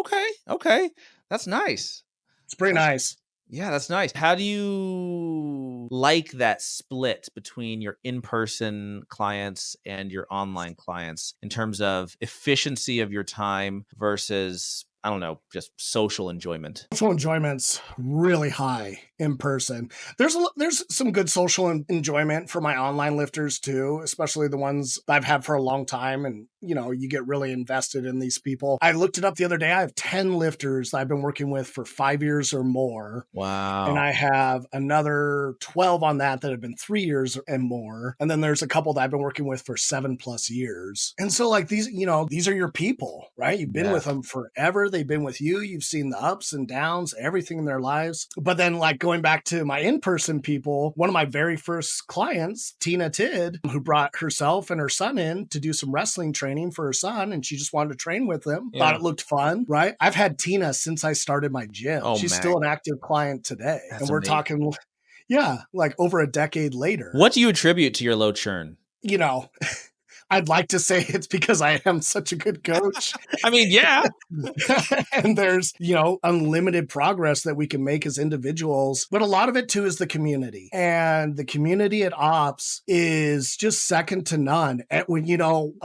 Speaker 2: Okay. That's nice.
Speaker 1: It's pretty nice.
Speaker 2: Yeah, that's nice. How do you like that split between your in-person clients and your online clients in terms of efficiency of your time versus I don't know, just social enjoyment?
Speaker 1: Social enjoyment's really high in person. There's some good social enjoyment for my online lifters too, especially the ones I've had for a long time. And you get really invested in these people. I looked it up the other day. I have 10 lifters that I've been working with for 5 years or more. And
Speaker 2: Wow.
Speaker 1: I have another 12 on that have been 3 years and more. And then there's a couple that I've been working with for 7+ years. And so like these are your people, right? You've been with them forever. They've been with you. You've seen the ups and downs, everything in their lives. But then like going back to my in-person people, one of my very first clients, Tina Tidd, who brought herself and her son in to do some wrestling training for her son. And she just wanted to train with him. Thought it looked fun, right? I've had Tina since I started my gym.
Speaker 2: Oh,
Speaker 1: She's
Speaker 2: man.
Speaker 1: still an active client today.
Speaker 2: That's
Speaker 1: and we're
Speaker 2: amazing.
Speaker 1: talking, like over a decade later.
Speaker 2: What do you attribute to your low churn?
Speaker 1: I'd like to say it's because I am such a good coach.
Speaker 2: I mean, yeah.
Speaker 1: And there's, unlimited progress that we can make as individuals. But a lot of it too is the community. And the community at Ops is just second to none. And when,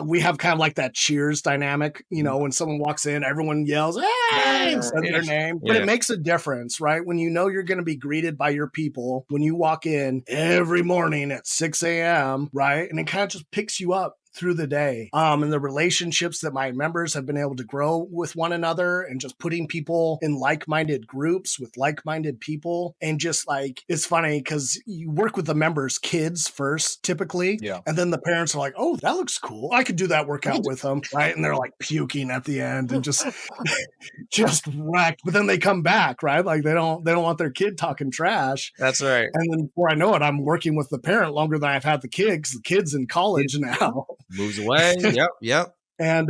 Speaker 1: we have kind of like that cheers dynamic, when someone walks in, everyone yells, hey, and says their name. But it makes a difference, right? When you're going to be greeted by your people, when you walk in every morning at 6 a.m., right? And it kind of just picks you up through the day. And the relationships that my members have been able to grow with one another, and just putting people in like-minded groups with like-minded people. And just like, it's funny because you work with the members' kids first, typically.
Speaker 2: Yeah.
Speaker 1: And then the parents are like, oh, that looks cool. I could do that workout with them. Right. And they're like puking at the end and just wrecked. But then they come back, right? Like they don't want their kid talking trash.
Speaker 2: That's right.
Speaker 1: And then before I know it, I'm working with the parent longer than I've had the kid, because the kid's in college now.
Speaker 2: Moves away. Yep.
Speaker 1: And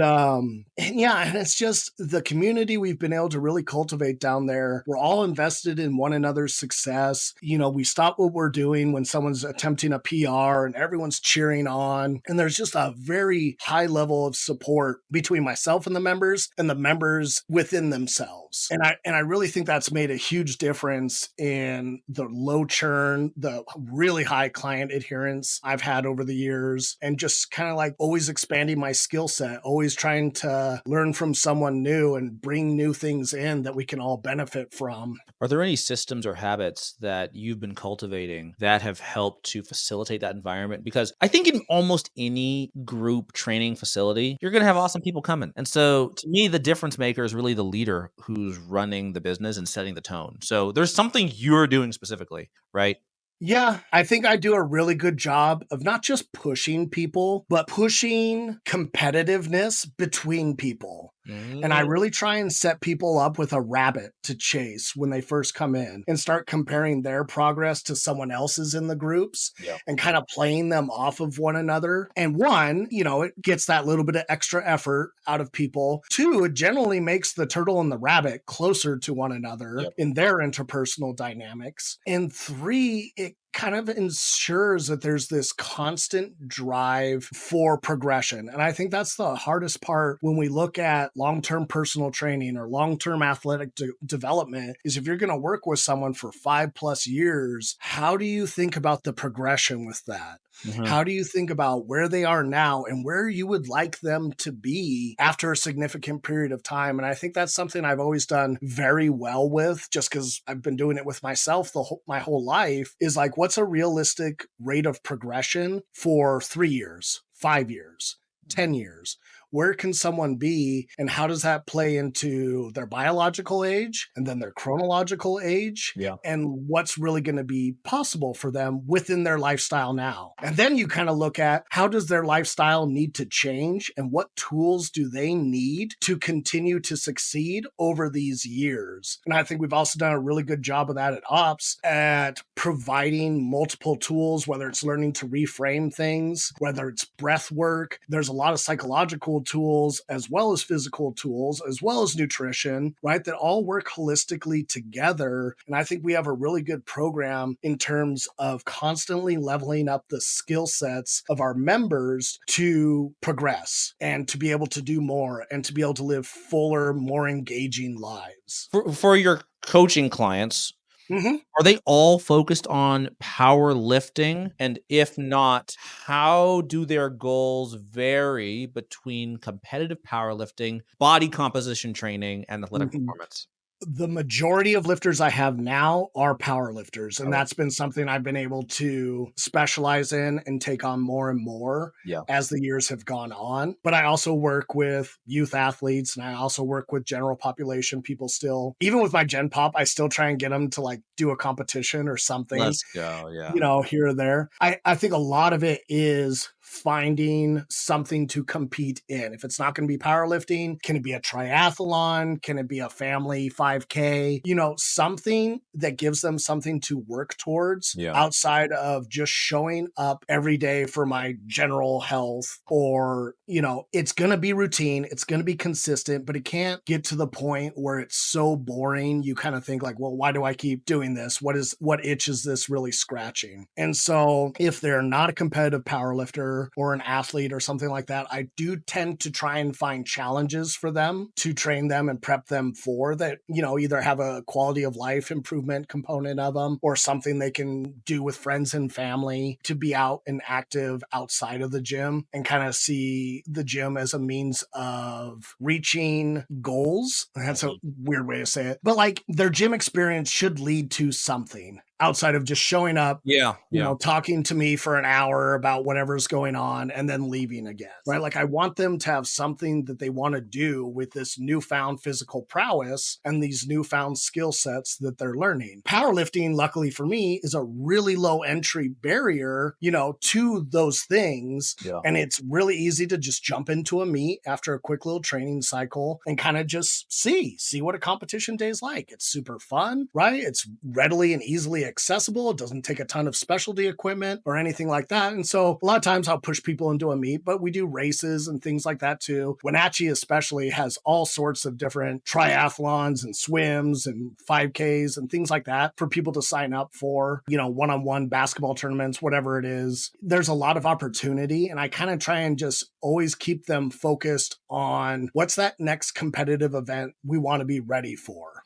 Speaker 1: it's just the community we've been able to really cultivate down there. We're all invested in one another's success. We stop what we're doing when someone's attempting a PR and everyone's cheering on. And there's just a very high level of support between myself and the members within themselves. And I really think that's made a huge difference in the low churn, the really high client adherence I've had over the years, and just kind of like always expanding my skill set, always trying to learn from someone new and bring new things in that we can all benefit from.
Speaker 2: Are there any systems or habits that you've been cultivating that have helped to facilitate that environment? Because I think in almost any group training facility, you're going to have awesome people coming. And so to me, the difference maker is really the leader who's running the business and setting the tone. So there's something you're doing specifically, right?
Speaker 1: Yeah, I think I do a really good job of not just pushing people, but pushing competitiveness between people. And I really try and set people up with a rabbit to chase when they first come in, and start comparing their progress to someone else's in the groups, and kind of playing them off of one another. And one, it gets that little bit of extra effort out of people. Two, it generally makes the turtle and the rabbit closer to one another in their interpersonal dynamics. And three, it kind of ensures that there's this constant drive for progression. And I think that's the hardest part when we look at long-term personal training or long-term athletic development, is if you're going to work with someone for 5+ years, how do you think about the progression with that? Mm-hmm. How do you think about where they are now and where you would like them to be after a significant period of time? And I think that's something I've always done very well with, just because I've been doing it with myself my whole life, is like, what's a realistic rate of progression for 3 years, 5 years, 10 years? Where can someone be, and how does that play into their biological age and then their chronological age? And what's really going to be possible for them within their lifestyle now? And then you kind of look at, how does their lifestyle need to change, and what tools do they need to continue to succeed over these years? And I think we've also done a really good job of that at Ops, at providing multiple tools, whether it's learning to reframe things, whether it's breath work. There's a lot of psychological tools, as well as physical tools, as well as nutrition, right? That all work holistically together. And I think we have a really good program in terms of constantly leveling up the skill sets of our members to progress and to be able to do more and to be able to live fuller, more engaging lives.
Speaker 2: For your coaching clients,
Speaker 1: Mhm.
Speaker 2: Are they all focused on powerlifting? And if not, how do their goals vary between competitive powerlifting, body composition training, and athletic
Speaker 1: Mhm.
Speaker 2: performance?
Speaker 1: The majority of lifters I have now are power lifters, and
Speaker 2: Power.
Speaker 1: that's been something I've been able to specialize in and take on more and more
Speaker 2: Yeah.
Speaker 1: as the years have gone on. But I also work with youth athletes, and I also work with general population people still. Even with my Gen Pop, I still try and get them to like do a competition or something,
Speaker 2: Let's go. Yeah.
Speaker 1: you know, here or there. I think a lot of it is finding something to compete in. If it's not going to be powerlifting, can it be a triathlon? Can it be a family 5K? You know, something that gives them something to work towards
Speaker 2: Yeah.
Speaker 1: outside of just showing up every day for my general health. Or, you know, it's going to be routine, it's going to be consistent, but it can't get to the point where it's so boring. You kind of think like, well, why do I keep doing this? What itch is this really scratching? And so if they're not a competitive powerlifter or an athlete or something like that, I do tend to try and find challenges for them to train them and prep them for that, you know, either have a quality of life improvement component of them or something they can do with friends and family to be out and active outside of the gym and kind of see the gym as a means of reaching goals. That's a weird way to say it, but like their gym experience should lead to something outside of just showing up,
Speaker 2: Yeah.
Speaker 1: you
Speaker 2: Yeah.
Speaker 1: know, talking to me for an hour about whatever's going on and then leaving again, right? Like I want them to have something that they want to do with this newfound physical prowess and these newfound skill sets that they're learning. Powerlifting, luckily for me, is a really low entry barrier, you know, to those things.
Speaker 2: Yeah.
Speaker 1: And it's really easy to just jump into a meet after a quick little training cycle and kind of just see what a competition day is like. It's super fun, right? It's readily and easily accessible. It doesn't take a ton of specialty equipment or anything like that. And so a lot of times I'll push people into a meet, but we do races and things like that too. Wenatchee especially has all sorts of different triathlons and swims and 5Ks and things like that for people to sign up for, you know, one-on-one basketball tournaments, whatever it is. There's a lot of opportunity, and I kind of try and just always keep them focused on what's that next competitive event we want to be ready for.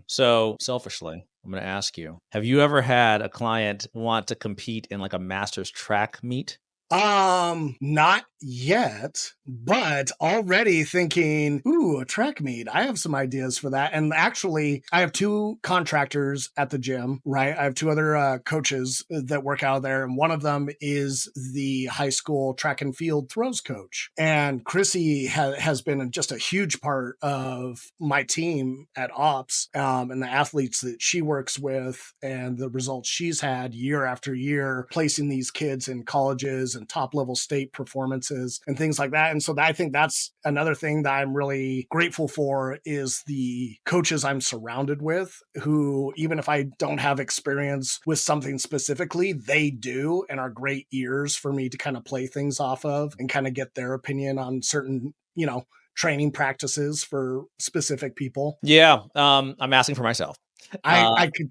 Speaker 2: So selfishly, I'm going to ask you, have you ever had a client want to compete in like a master's track meet?
Speaker 1: Not yet, but already thinking, ooh, a track meet. I have some ideas for that. And actually, I have two contractors at the gym, right? I have two other coaches that work out there. And one of them is the high school track and field throws coach. And Chrissy has been just a huge part of my team at Ops, and the athletes that she works with and the results she's had year after year, placing these kids in colleges and top level state performances and things like that. And so I think that's another thing that I'm really grateful for is the coaches I'm surrounded with who, even if I don't have experience with something specifically, they do and are great ears for me to kind of play things off of and kind of get their opinion on certain, you know, training practices for specific people.
Speaker 2: Yeah. I'm asking for myself.
Speaker 1: I could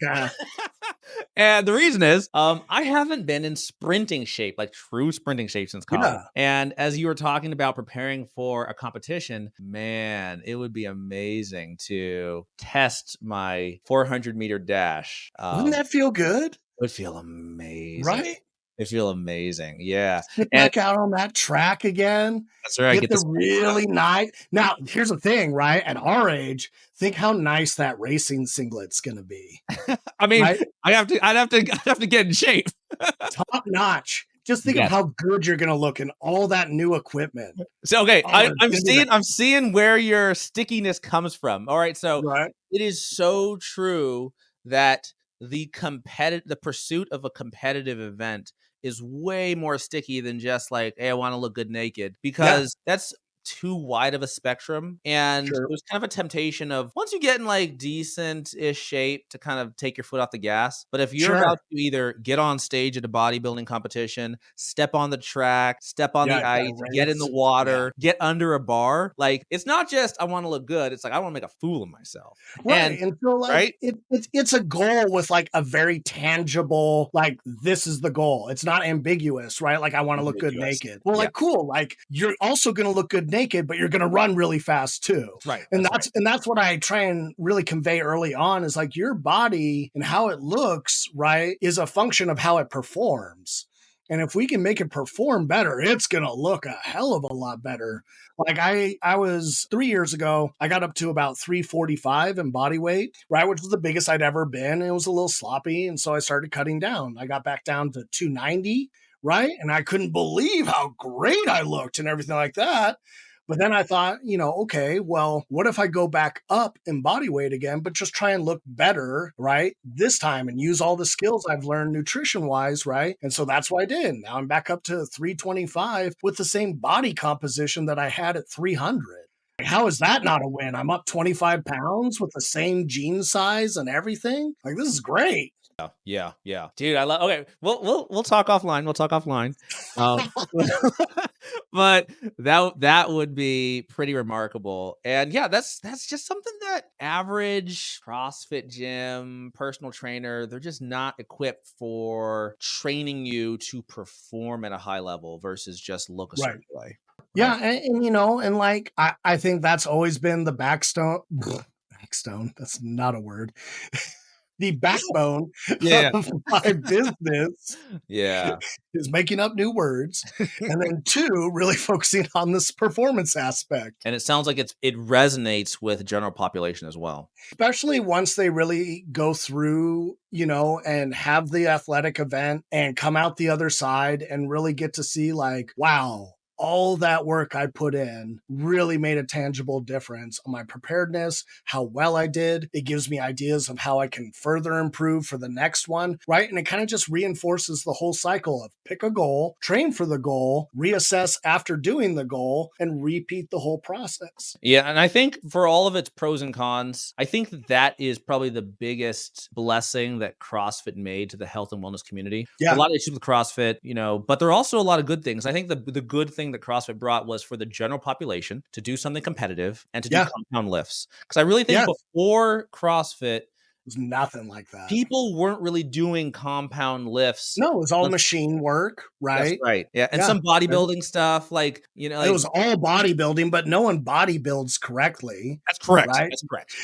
Speaker 2: And the reason is, I haven't been in sprinting shape, like true sprinting shape since college.
Speaker 1: yeah.
Speaker 2: And as you were talking about preparing for a competition, man, it would be amazing to test my 400-meter dash.
Speaker 1: Wouldn't that feel good?
Speaker 2: It would feel amazing.
Speaker 1: Right?
Speaker 2: It feel amazing. Yeah.
Speaker 1: Get
Speaker 2: And
Speaker 1: back out on that track again.
Speaker 2: that's where I
Speaker 1: Get
Speaker 2: get
Speaker 1: the
Speaker 2: this.
Speaker 1: really nice. Now, here's the thing, right? At our age, think how nice that racing singlet's going to be,
Speaker 2: I mean,
Speaker 1: right?
Speaker 2: I'd have to get in shape.
Speaker 1: Top notch. Just think of
Speaker 2: Yes.
Speaker 1: how good you're going to look in all that new equipment.
Speaker 2: So okay,
Speaker 1: Oh, it's gonna be
Speaker 2: I'm seeing where your stickiness comes from. All right, so
Speaker 1: right.
Speaker 2: it is so true that the pursuit of a competitive event is way more sticky than just like, hey, I want to look good naked,
Speaker 1: Yeah,
Speaker 2: because that's too wide of a spectrum. And
Speaker 1: sure.
Speaker 2: there's kind of a temptation of, once you get in like decent-ish shape, to kind of take your foot off the gas. But if you're
Speaker 1: Sure.
Speaker 2: about to either get on stage at a bodybuilding competition, step on the track, step on
Speaker 1: Yeah,
Speaker 2: the
Speaker 1: you gotta
Speaker 2: ice, get in the
Speaker 1: race. Yeah.
Speaker 2: water, get under a bar, like it's not just I want to look good, it's like I want to make a fool of myself. And
Speaker 1: Right. And so like
Speaker 2: right?
Speaker 1: it's a goal with like a very tangible, like this is the goal. It's not ambiguous, right? Like I want to look good
Speaker 2: Ambiguous.
Speaker 1: naked. Well,
Speaker 2: Yeah.
Speaker 1: like cool. Like you're also gonna look good naked, but you're going to run really fast too.
Speaker 2: Right.
Speaker 1: And
Speaker 2: That's right.
Speaker 1: that's what I try and really convey early on is like your body and how it looks, right, is a function of how it performs. And if we can make it perform better, it's going to look a hell of a lot better. Like I was 3 years ago, I got up to about 345 in body weight, right, which was the biggest I'd ever been. It was a little sloppy. And so I started cutting down. I got back down to 290, right? And I couldn't believe how great I looked and everything like that. But then I thought, okay, well, what if I go back up in body weight again, but just try and look better, right? This time and use all the skills I've learned nutrition wise, right? And so that's what I did. Now I'm back up to 325 with the same body composition that I had at 300. How is that not a win? I'm up 25 pounds with the same jean size and everything. Like, this is great.
Speaker 2: Yeah. Dude, I love. Okay, we'll talk offline. We'll talk offline. But that would be pretty remarkable. And yeah, that's just something that average CrossFit gym personal trainer, they're just not equipped for training you to perform at a high level versus just look a certain way.
Speaker 1: Yeah, and like I think that's always been the backstone. Backstone. That's not a word. The backbone
Speaker 2: Yeah.
Speaker 1: of my business
Speaker 2: Yeah.
Speaker 1: is making up new words. And then two, really focusing on this performance aspect.
Speaker 2: And it sounds like it resonates with the general population as well.
Speaker 1: Especially once they really go through, and have the athletic event and come out the other side and really get to see like, wow, all that work I put in really made a tangible difference on my preparedness, how well I did. It gives me ideas of how I can further improve for the next one, right? And it kind of just reinforces the whole cycle of pick a goal, train for the goal, reassess after doing the goal, and repeat the whole process.
Speaker 2: Yeah, and I think for all of its pros and cons, I think that is probably the biggest blessing that CrossFit made to the health and wellness community.
Speaker 1: Yeah.
Speaker 2: A lot of issues with CrossFit, but there are also a lot of good things. I think the good thing that CrossFit brought was for the general population to do something competitive and to do compound lifts. Because I really think before CrossFit,
Speaker 1: was nothing like that.
Speaker 2: People weren't really doing compound lifts.
Speaker 1: No, it was all machine work, right?
Speaker 2: That's right. Yeah. And some bodybuilding stuff, like,
Speaker 1: it was all bodybuilding, but no one bodybuilds correctly.
Speaker 2: That's correct.
Speaker 1: Right?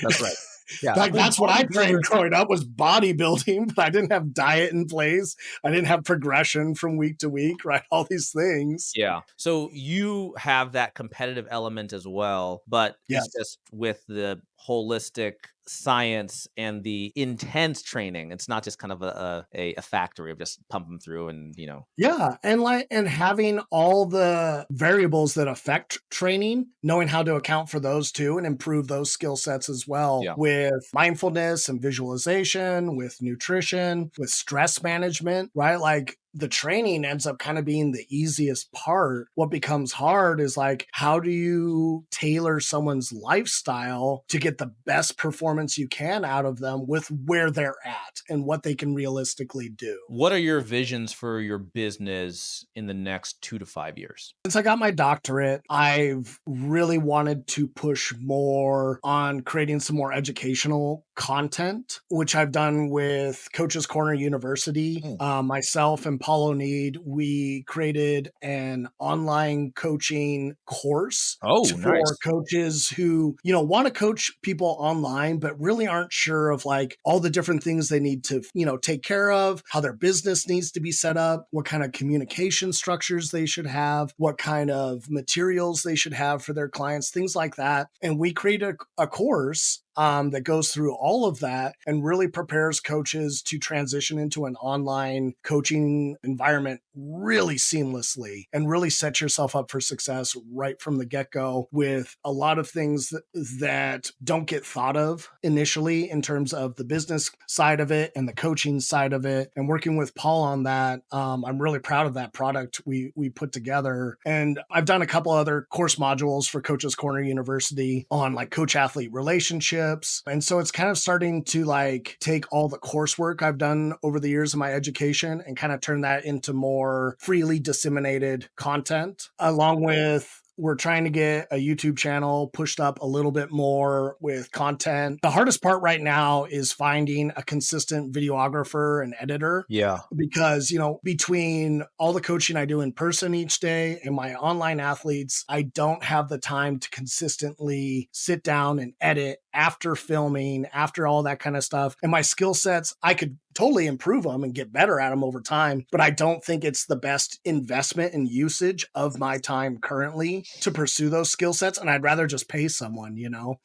Speaker 2: That's right. Yeah.
Speaker 1: Like that's what I trained growing up was bodybuilding, but I didn't have diet in place. I didn't have progression from week to week, right? All these things.
Speaker 2: Yeah. So you have that competitive element as well, but it's just with the holistic science and the intense training. It's not just kind of a factory of just pumping through and,
Speaker 1: Yeah. And having all the variables that affect training, knowing how to account for those too and improve those skill sets as well with mindfulness and visualization, with nutrition, with stress management, right? Like the training ends up kind of being the easiest part. What becomes hard is like, how do you tailor someone's lifestyle to get the best performance you can out of them with where they're at and what they can realistically do?
Speaker 2: What are your visions for your business in the next 2 to 5 years?
Speaker 1: Since I got my doctorate, I've really wanted to push more on creating some more educational content, which I've done with Coach's Corner University. Myself and Paulo Need, we created an online coaching course for coaches who, want to coach people online, but really aren't sure of like all the different things they need to, take care of, how their business needs to be set up, what kind of communication structures they should have, what kind of materials they should have for their clients, things like that. And we created a course that goes through all of that and really prepares coaches to transition into an online coaching environment really seamlessly and really set yourself up for success right from the get-go with a lot of things that don't get thought of initially in terms of the business side of it and the coaching side of it. And working with Paul on that, I'm really proud of that product we put together. And I've done a couple other course modules for Coach's Corner University on like coach-athlete relationships. And so it's kind of starting to like take all the coursework I've done over the years of my education and kind of turn that into more freely disseminated content, along with we're trying to get a YouTube channel pushed up a little bit more with content. The hardest part right now is finding a consistent videographer and editor.
Speaker 2: Yeah.
Speaker 1: Because, between all the coaching I do in person each day and my online athletes, I don't have the time to consistently sit down and edit after filming, after all that kind of stuff. And my skill sets, I could totally improve them and get better at them over time. But I don't think it's the best investment and usage of my time currently to pursue those skill sets. And I'd rather just pay someone,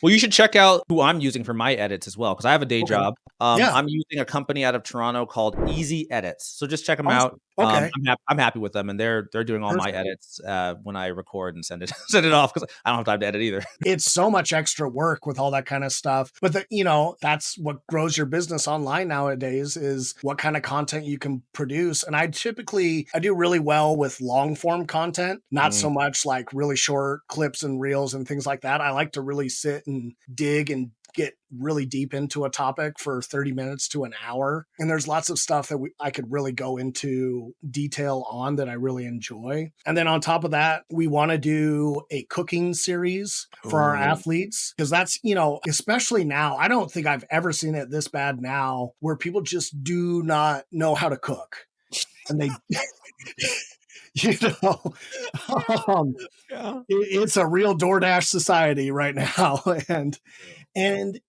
Speaker 2: Well, you should check out who I'm using for my edits as well, because I have a day job.
Speaker 1: Yeah.
Speaker 2: I'm using a company out of Toronto called Easy Edits. So just check them
Speaker 1: Awesome.
Speaker 2: out.
Speaker 1: Okay.
Speaker 2: I'm happy with them, and they're doing all my edits when I record and send it off, because I don't have time to edit either.
Speaker 1: It's so much extra work with all that kind of stuff. But that's what grows your business online nowadays, is what kind of content you can produce. And I do really well with long form content, not so much like really short clips and reels and things like that. I like to really sit and dig and get really deep into a topic for 30 minutes to an hour. And there's lots of stuff that I could really go into detail on that I really enjoy. And then on top of that, we want to do a cooking series for our athletes, because that's, especially now, I don't think I've ever seen it this bad now, where people just do not know how to cook. And they, it's a real DoorDash society right now. And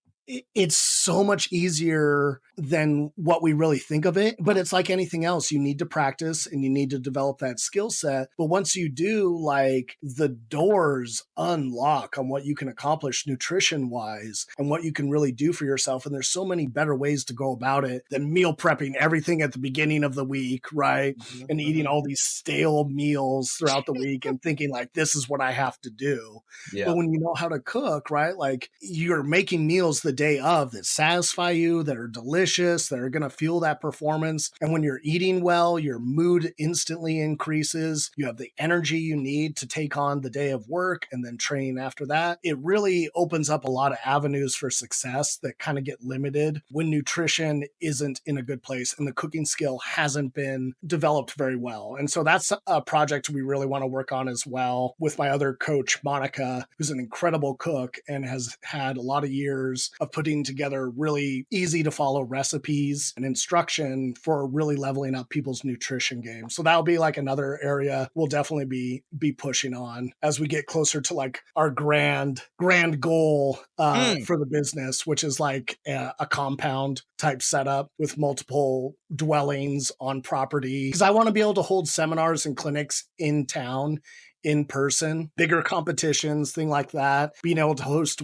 Speaker 1: it's so much easier than what we really think of it. But it's like anything else. You need to practice and you need to develop that skill set. But once you do, like, the doors unlock on what you can accomplish nutrition wise and what you can really do for yourself. And there's so many better ways to go about it than meal prepping everything at the beginning of the week, right? And eating all these stale meals throughout the week and thinking like, this is what I have to do.
Speaker 2: Yeah.
Speaker 1: But when you know how to cook, right? Like, you're making meals the day of that satisfy you, that are delicious, that are going to fuel that performance. And when you're eating well, your mood instantly increases. You have the energy you need to take on the day of work and then train after that. It really opens up a lot of avenues for success that kind of get limited when nutrition isn't in a good place and the cooking skill hasn't been developed very well. And so that's a project we really want to work on as well with my other coach, Monica, who's an incredible cook and has had a lot of years of putting together really easy to follow recipes and instruction for really leveling up people's nutrition game. So that'll be like another area we'll definitely be pushing on as we get closer to like our grand goal for the business, which is like a compound type setup with multiple dwellings on property. Because I want to be able to hold seminars and clinics in town, in person, bigger competitions, thing like that, being able to host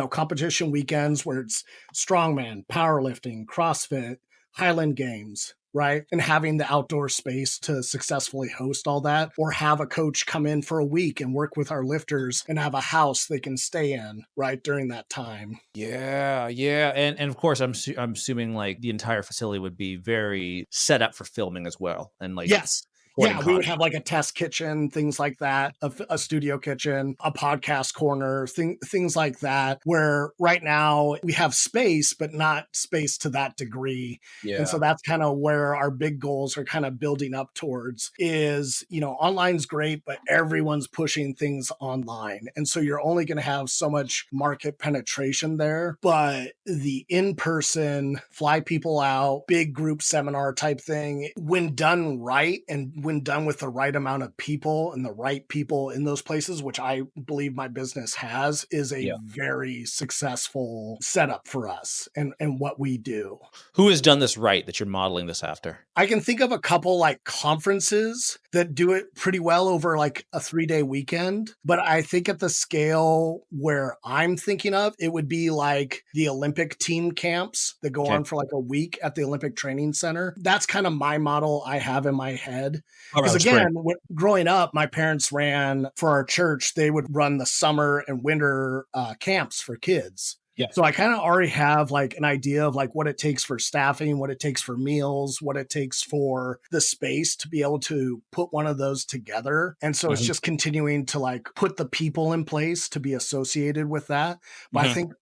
Speaker 1: competition weekends where it's strongman, powerlifting, CrossFit, Highland Games, right? And having the outdoor space to successfully host all that, or have a coach come in for a week and work with our lifters and have a house they can stay in, right, during that time.
Speaker 2: Yeah. And of course, I'm assuming like the entire facility would be very set up for filming as well. And like,
Speaker 1: yes. Yeah, we would have like a test kitchen, things like that, a studio kitchen, a podcast corner, things like that, where right now we have space, but not space to that degree.
Speaker 2: Yeah.
Speaker 1: And so that's kind of where our big goals are kind of building up towards is, online's great, but everyone's pushing things online. And so you're only going to have so much market penetration there. But the in-person, fly people out, big group seminar type thing, when done right and when done with the right amount of people and the right people in those places, which I believe my business has, is a very successful setup for us and what we do.
Speaker 2: Who has done this right that you're modeling this after?
Speaker 1: I can think of a couple like conferences that do it pretty well over like a 3-day weekend. But I think at the scale where I'm thinking of, it would be like the Olympic team camps that go on for like a week at the Olympic Training Center. That's kind of my model I have in my head. Because again, growing up, my parents ran for our church. They would run the summer and winter camps for kids. Yeah. So I kind of already have like an idea of like what it takes for staffing, what it takes for meals, what it takes for the space to be able to put one of those together. And so it's just continuing to like put the people in place to be associated with that. But I think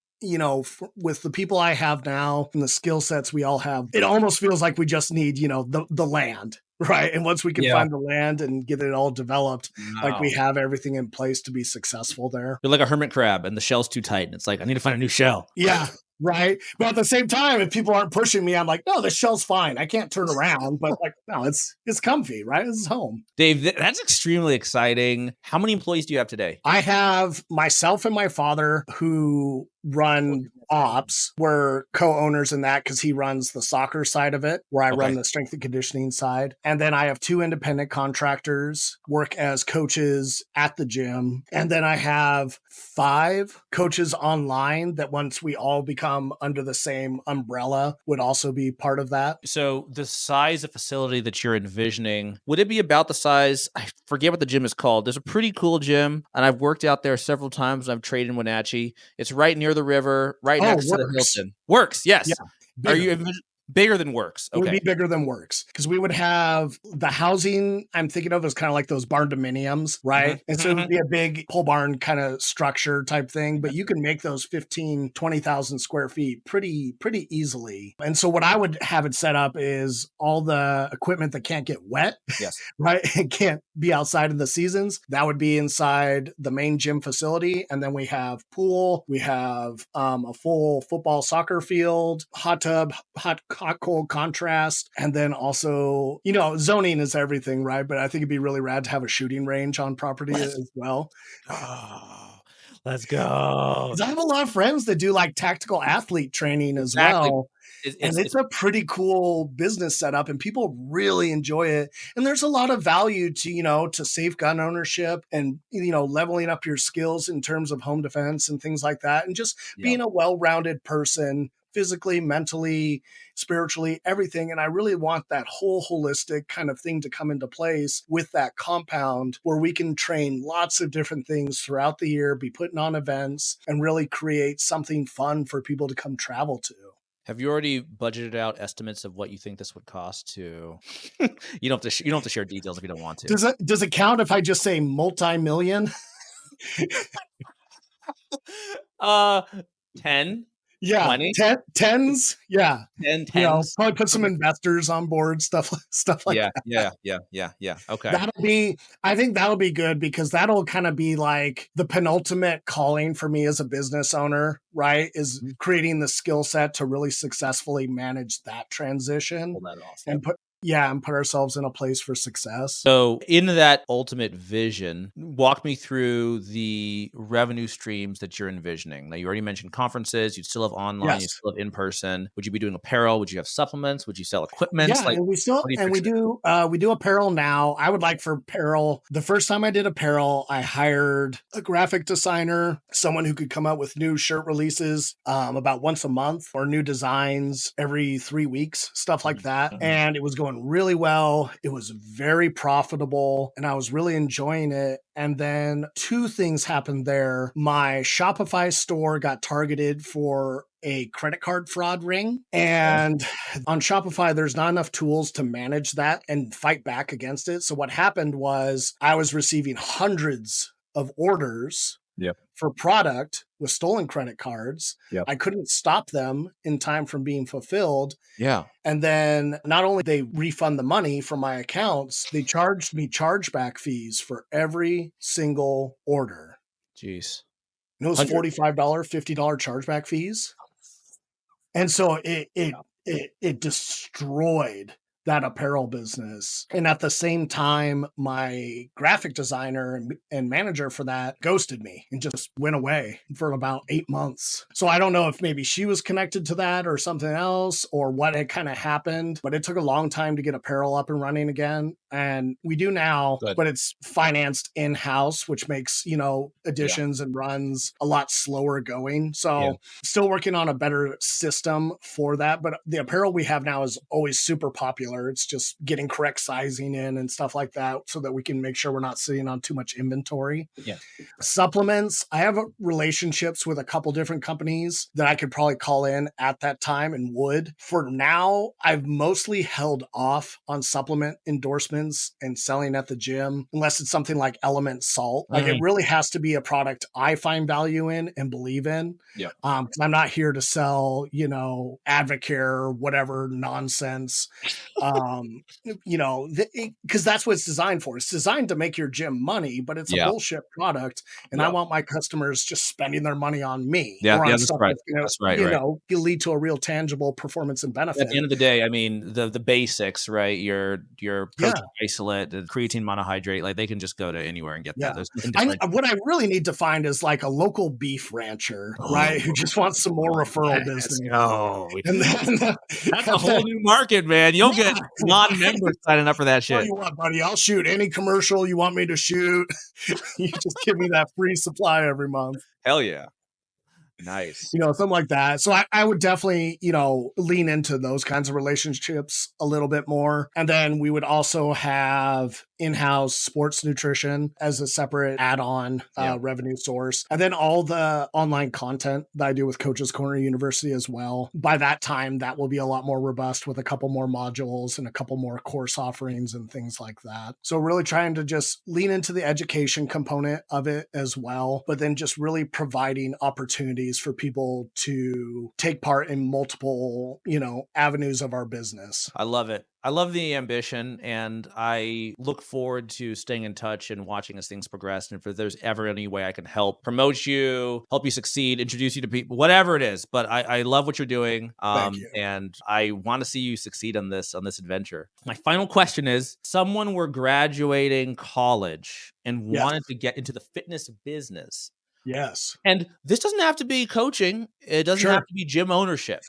Speaker 1: with the people I have now and the skill sets we all have, it almost feels like we just need, the land. right? And once we can
Speaker 2: Yeah.
Speaker 1: find the land and get it all developed, like we
Speaker 2: Wow.
Speaker 1: have everything in place to be successful there.
Speaker 2: You're like a hermit crab and the shell's too tight. And it's like, I need to find a new shell.
Speaker 1: Yeah, right. But at the same time, if people aren't pushing me, I'm like, no, this shell's fine. I can't turn around, but like, no, it's comfy, right? This is home.
Speaker 2: Dave, that's extremely exciting. How many employees do you have today?
Speaker 1: I have myself and my father who run ops. We're co-owners in that because he runs the soccer side of it, where I run
Speaker 2: Okay.
Speaker 1: the strength and conditioning side. And then I have 2 independent contractors work as coaches at the gym. And then I have 5 coaches online that once we all become under the same umbrella would also be part of that.
Speaker 2: So the size of facility that you're envisioning, would it be about the size? I forget what the gym is called. There's a pretty cool gym, and I've worked out there several times. I've trained in Wenatchee. It's right near the river, right next to the
Speaker 1: Works.
Speaker 2: Hilton. Works, yes.
Speaker 1: Yeah.
Speaker 2: Are
Speaker 1: Bigger.
Speaker 2: you bigger than Works?
Speaker 1: It would
Speaker 2: Okay.
Speaker 1: be bigger than Works because we would have the housing I'm thinking of as kind of like those barn dominiums, right? And so it would be a big pole barn kind of structure type thing, but you can make those 15, 20,000 square feet pretty easily. And so what I would have it set up is all the equipment that can't get wet,
Speaker 2: Yes.
Speaker 1: right? It can't be outside in the seasons. That would be inside the main gym facility. And then we have pool, we have a full football soccer field, hot tub, hot cold contrast, and then also, zoning is everything, right? But I think it'd be really rad to have a shooting range on property as well.
Speaker 2: Oh, let's go.
Speaker 1: I have a lot of friends that do like tactical athlete training as well. And it's a pretty cool business setup and people really enjoy it. And there's a lot of value to safe gun ownership and, leveling up your skills in terms of home defense and things like that. And just being a well-rounded person, physically, mentally, spiritually, everything. And I really want that whole holistic kind of thing to come into place with that compound where we can train lots of different things throughout the year, be putting on events and really create something fun for people to come travel to.
Speaker 2: Have you already budgeted out estimates of what you think this would cost to? You don't have to share details if you don't want to.
Speaker 1: Does it count if I just say multi-million?
Speaker 2: 10,
Speaker 1: Yeah,
Speaker 2: 20,
Speaker 1: tens. Yeah,
Speaker 2: 10, tens.
Speaker 1: probably put some investors on board, stuff like that.
Speaker 2: Yeah. Okay.
Speaker 1: I think that'll be good because that'll kind of be like the penultimate calling for me as a business owner, right? Is creating the skill set to really successfully manage that transition and put ourselves in a place for success.
Speaker 2: So in that ultimate vision, walk me through the revenue streams that you're envisioning. Now, you already mentioned conferences. You'd still have online.
Speaker 1: Yes.
Speaker 2: You still have in-person. Would you be doing apparel? Would you have supplements? Would you sell equipment?
Speaker 1: Yeah, and we do apparel now. I would like for apparel. The first time I did apparel, I hired a graphic designer, someone who could come out with new shirt releases about once a month or new designs every 3 weeks, stuff like that. And it was going really well. It was very profitable and I was really enjoying it. And then 2 things happened there. My Shopify store got targeted for a credit card fraud ring. And on Shopify, there's not enough tools to manage that and fight back against it. So what happened was I was receiving hundreds of orders for product with stolen credit cards. I couldn't stop them in time from being fulfilled.
Speaker 2: Yeah.
Speaker 1: And then not only they refund the money from my accounts, they charged me chargeback fees for every single order.
Speaker 2: Jeez.
Speaker 1: And it was $45, $50 chargeback fees. And so it destroyed that apparel business. And at the same time, my graphic designer and manager for that ghosted me and just went away for about 8 months. So I don't know if maybe she was connected to that or something else or what had kind of happened, but it took a long time to get apparel up and running again. And we do now, but it's financed in-house, which makes, additions and runs a lot slower going. So still working on a better system for that. But the apparel we have now is always super popular. It's just getting correct sizing in and stuff like that so that we can make sure we're not sitting on too much inventory. Supplements, I have relationships with a couple different companies that I could probably call in at that time and would. For now, I've mostly held off on supplement endorsements and selling at the gym, unless it's something like Element Salt. Like it really has to be a product I find value in and believe in. I'm not here to sell, Advocare or whatever nonsense. Because that's what it's designed for. It's designed to make your gym money, but it's a
Speaker 2: Yeah.
Speaker 1: bullshit product. And I
Speaker 2: Yeah.
Speaker 1: want my customers just spending their money on me
Speaker 2: Yeah.
Speaker 1: or
Speaker 2: Yeah.
Speaker 1: on
Speaker 2: That's
Speaker 1: stuff
Speaker 2: right.
Speaker 1: that's going
Speaker 2: That's right.
Speaker 1: to,
Speaker 2: Right.
Speaker 1: lead to a real tangible performance and
Speaker 2: At the
Speaker 1: benefit.
Speaker 2: end of the day, I mean, the basics, right? Your
Speaker 1: Yeah.
Speaker 2: protein isolate, the creatine monohydrate, like they can just go to anywhere and get that.
Speaker 1: Yeah.
Speaker 2: There's nothing
Speaker 1: I
Speaker 2: different.
Speaker 1: what I really need to find is like a local beef rancher, right? Who just wants some more referral
Speaker 2: Let's
Speaker 1: business.
Speaker 2: go.
Speaker 1: And then,
Speaker 2: That's a whole new market, man. You'll get non-members signing up for that
Speaker 1: tell
Speaker 2: shit.
Speaker 1: you what, buddy, I'll shoot any commercial you want me to shoot. You just give me that free supply every month.
Speaker 2: Hell yeah. Nice.
Speaker 1: Something like that. So I would definitely, lean into those kinds of relationships a little bit more. And then we would also have in-house sports nutrition as a separate add-on
Speaker 2: Yeah.
Speaker 1: revenue source. And then all the online content that I do with Coaches Corner University as well. By that time, that will be a lot more robust with a couple more modules and a couple more course offerings and things like that. So really trying to just lean into the education component of it as well, but then just really providing opportunities for people to take part in multiple, avenues of our business.
Speaker 2: I love it. I love the ambition, and I look forward to staying in touch and watching as things progress. And if there's ever any way I can help promote you, help you succeed, introduce you to people, whatever it is. But I love what you're doing.
Speaker 1: Thank you.
Speaker 2: And I want to see you succeed on this adventure. My final question is, someone were graduating college and
Speaker 1: Yes.
Speaker 2: wanted to get into the fitness business.
Speaker 1: Yes.
Speaker 2: And this doesn't have to be coaching. It doesn't
Speaker 1: Sure.
Speaker 2: have to be gym ownership.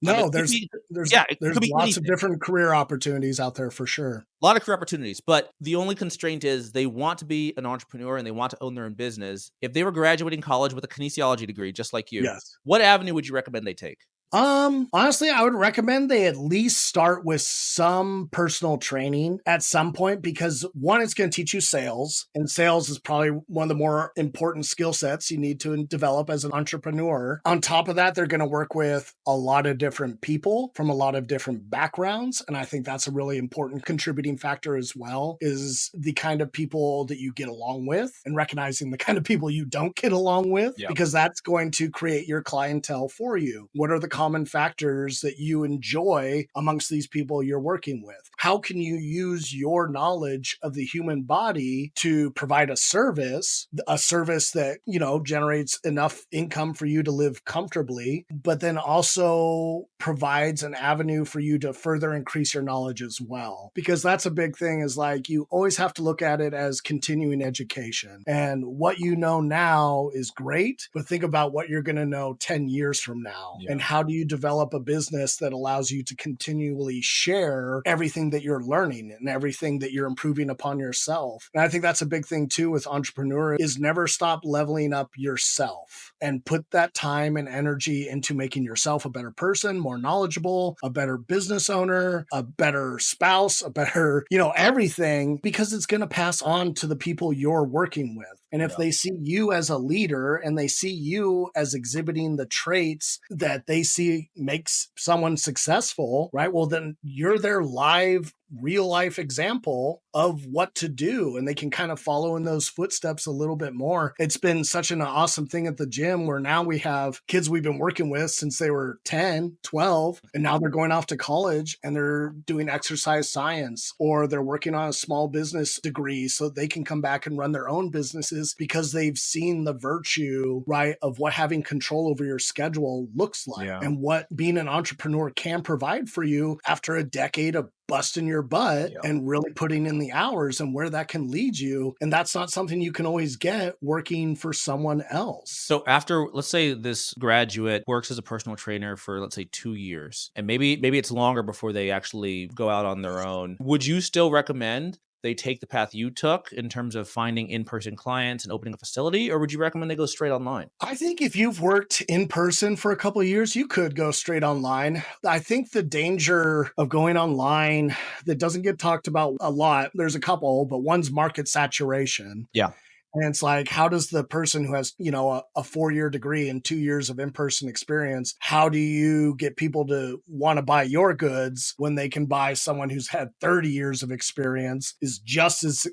Speaker 1: No,
Speaker 2: It could be-
Speaker 1: there's
Speaker 2: yeah, it could be
Speaker 1: lots of
Speaker 2: anything.
Speaker 1: different career opportunities out there for sure.
Speaker 2: A lot of career opportunities, but the only constraint is they want to be an entrepreneur and they want to own their own business. If they were graduating college with a kinesiology degree, just like you,
Speaker 1: Yes.
Speaker 2: what avenue would you recommend they take?
Speaker 1: Honestly, I would recommend they at least start with some personal training at some point because one, it's going to teach you sales, and sales is probably one of the more important skill sets you need to develop as an entrepreneur. On top of that, they're going to work with a lot of different people from a lot of different backgrounds. And I think that's a really important contributing factor as well, is the kind of people that you get along with and recognizing the kind of people you don't get along with, because that's going to create your clientele for you. What are the common factors that you enjoy amongst these people you're working with? How can you use your knowledge of the human body to provide a service that, generates enough income for you to live comfortably, but then also provides an avenue for you to further increase your knowledge as well? Because that's a big thing, is like, you always have to look at it as continuing education. And what you know now is great, but think about what you're going to know 10 years from now. And how do you develop a business that allows you to continually share everything that you're learning and everything that you're improving upon yourself? And I think that's a big thing too with entrepreneurs, is never stop leveling up yourself and put that time and energy into making yourself a better person, more knowledgeable, a better business owner, a better spouse, a better, everything, because it's going to pass on to the people you're working with. And if they see you as a leader and they see you as exhibiting the traits that they see makes someone successful, right? Well, then you're their live, real life example of what to do, and they can kind of follow in those footsteps a little bit more. It's been such an awesome thing at the gym where now we have kids we've been working with since they were 10, 12, and now they're going off to college and they're doing exercise science, or they're working on a small business degree so they can come back and run their own businesses because they've seen the virtue, right, of what having control over your schedule looks like and what being an entrepreneur can provide for you after a decade of busting your butt and really putting in the hours, and where that can lead you. And that's not something you can always get working for someone else.
Speaker 2: So after, let's say this graduate works as a personal trainer for, let's say, 2 years, and maybe it's longer before they actually go out on their own, would you still recommend they take the path you took in terms of finding in-person clients and opening a facility, or would you recommend they go straight online?
Speaker 1: I think if you've worked in person for a couple of years, you could go straight online. I think the danger of going online that doesn't get talked about a lot, there's a couple, but one's market saturation.
Speaker 2: Yeah.
Speaker 1: And it's like, how does the person who has, a 4-year degree and 2 years of in-person experience, how do you get people to want to buy your goods when they can buy someone who's had 30 years of experience, is just as,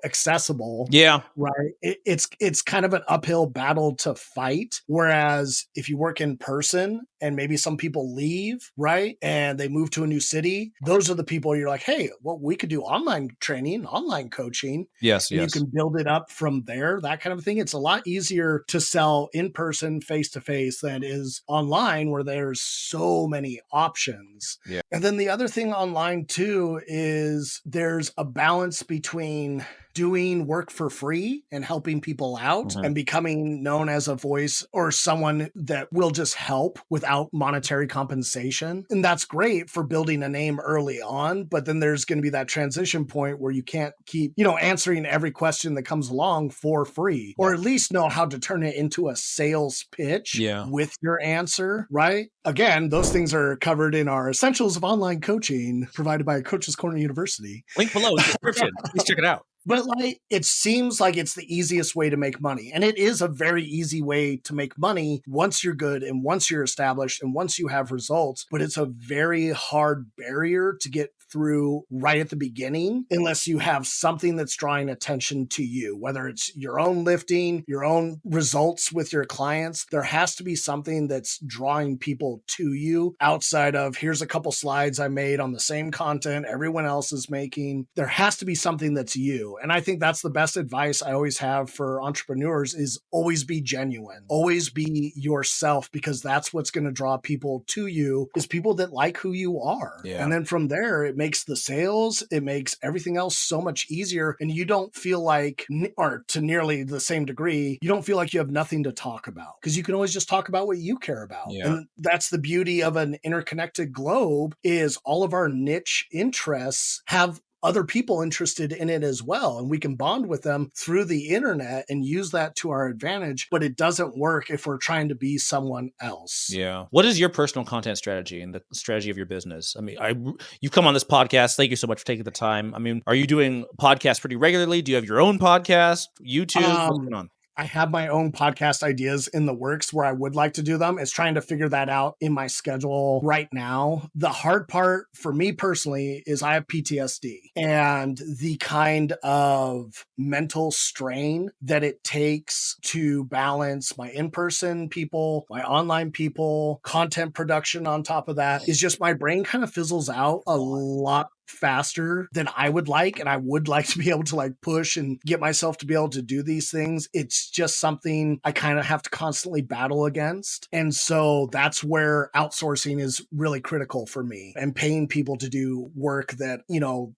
Speaker 1: accessible?
Speaker 2: Yeah.
Speaker 1: Right. It's kind of an uphill battle to fight. Whereas if you work in person, and maybe some people leave, right? And they move to a new city. Those are the people you're like, hey, well, we could do online training, online coaching.
Speaker 2: Yes,
Speaker 1: And you
Speaker 2: yes.
Speaker 1: can build it up from there, that kind of thing. It's a lot easier to sell in person, face to face, than it is online, where there's so many options.
Speaker 2: Yeah.
Speaker 1: And then the other thing online too is there's a balance between doing work for free and helping people out and becoming known as a voice or someone that will just help without monetary compensation. And that's great for building a name early on, but then there's going to be that transition point where you can't keep, answering every question that comes along for free, or at least know how to turn it into a sales pitch with your answer, right? Again, those things are covered in our Essentials of Online Coaching provided by Coach's Corner University.
Speaker 2: Link below in the description. Please check it out.
Speaker 1: But it seems like it's the easiest way to make money. And it is a very easy way to make money once you're good and once you're established and once you have results. But it's a very hard barrier to get through right at the beginning, unless you have something that's drawing attention to you, whether it's your own lifting, your own results with your clients. There has to be something that's drawing people to you outside of, here's a couple slides I made on the same content everyone else is making. There has to be something that's you. And I think that's the best advice I always have for entrepreneurs is always be genuine, always be yourself, because that's what's going to draw people to you, is people that like who you are.
Speaker 2: Yeah.
Speaker 1: And then from there, it makes the sales, it makes everything else so much easier. And you don't feel like, or to nearly the same degree, you don't feel like you have nothing to talk about, because you can always just talk about what you care about.
Speaker 2: Yeah.
Speaker 1: And that's the beauty of an interconnected globe, is all of our niche interests have other people interested in it as well. And we can bond with them through the internet and use that to our advantage, but it doesn't work if we're trying to be someone else.
Speaker 2: Yeah. What is your personal content strategy and the strategy of your business? I mean, you've come on this podcast. Thank you so much for taking the time. I mean, are you doing podcasts pretty regularly? Do you have your own podcast, YouTube? What's going on?
Speaker 1: I have my own podcast ideas in the works where I would like to do them. It's trying to figure that out in my schedule right now. The hard part for me personally is I have PTSD, and the kind of mental strain that it takes to balance my in-person people, my online people, content production on top of that is just, my brain kind of fizzles out a lot faster than I would like. And I would like to be able to push and get myself to be able to do these things. It's just something I kind of have to constantly battle against. And so that's where outsourcing is really critical for me, and paying people to do work that,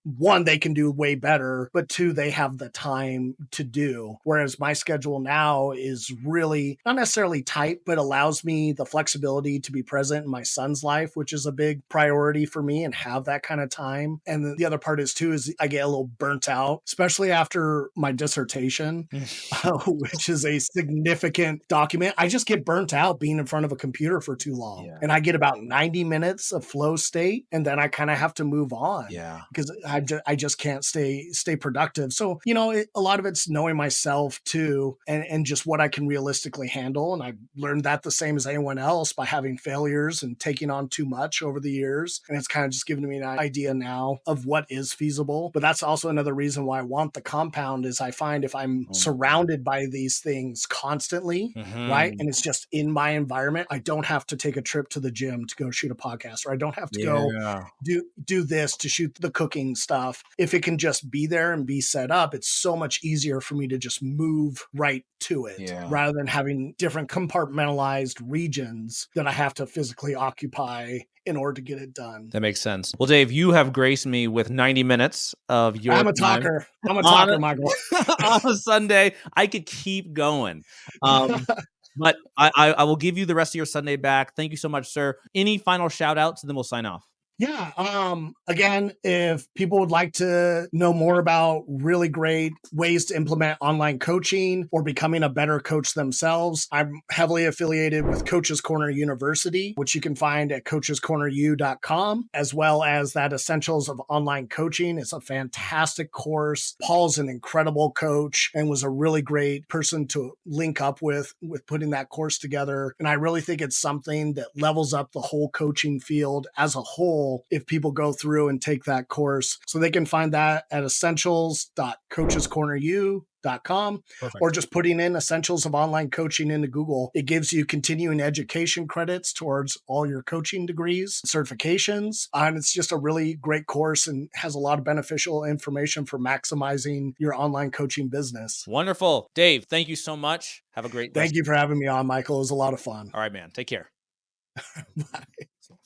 Speaker 1: one, they can do way better, but two, they have the time to do. Whereas my schedule now is really not necessarily tight, but allows me the flexibility to be present in my son's life, which is a big priority for me, and have that kind of time. And the other part is I get a little burnt out, especially after my dissertation, which is a significant document. I just get burnt out being in front of a computer for too long. Yeah. And I get about 90 minutes of flow state, and then I kind of have to move on.
Speaker 2: Yeah.
Speaker 1: Because I just can't stay productive. So, a lot of it's knowing myself too, and just what I can realistically handle. And I've learned that the same as anyone else by having failures and taking on too much over the years. And it's kind of just given me an idea now of what is feasible. But that's also another reason why I want the compound, is I find if I'm surrounded by these things constantly, right, and it's just in my environment, I don't have to take a trip to the gym to go shoot a podcast, or I don't have to go do this to shoot the cooking stuff. If it can just be there and be set up, it's so much easier for me to just move right to it, rather than having different compartmentalized regions that I have to physically occupy in order to get it done.
Speaker 2: That makes sense. Well, Dave, you have graced me with 90 minutes of your
Speaker 1: I'm a talker, Michael.
Speaker 2: On a Sunday. I could keep going. But I will give you the rest of your Sunday back. Thank you so much, sir. Any final shout outs, and then we'll sign off.
Speaker 1: Yeah. Again, if people would like to know more about really great ways to implement online coaching or becoming a better coach themselves, I'm heavily affiliated with Coach's Corner University, which you can find at coachescorneru.com, as well as that Essentials of Online Coaching. It's a fantastic course. Paul's an incredible coach and was a really great person to link up with putting that course together. And I really think it's something that levels up the whole coaching field as a whole if people go through and take that course. So they can find that at essentials.coachescorneru.com. com,
Speaker 2: Perfect.
Speaker 1: or just putting in essentials of online coaching into Google. It gives you continuing education credits towards all your coaching degrees, certifications, and it's just a really great course and has a lot of beneficial information for maximizing your online coaching business.
Speaker 2: Wonderful. Dave, thank you so much. Have a great rest.
Speaker 1: Thank you for having me on, Michael. It was a lot of fun.
Speaker 2: All right, man. Take care.
Speaker 1: Bye.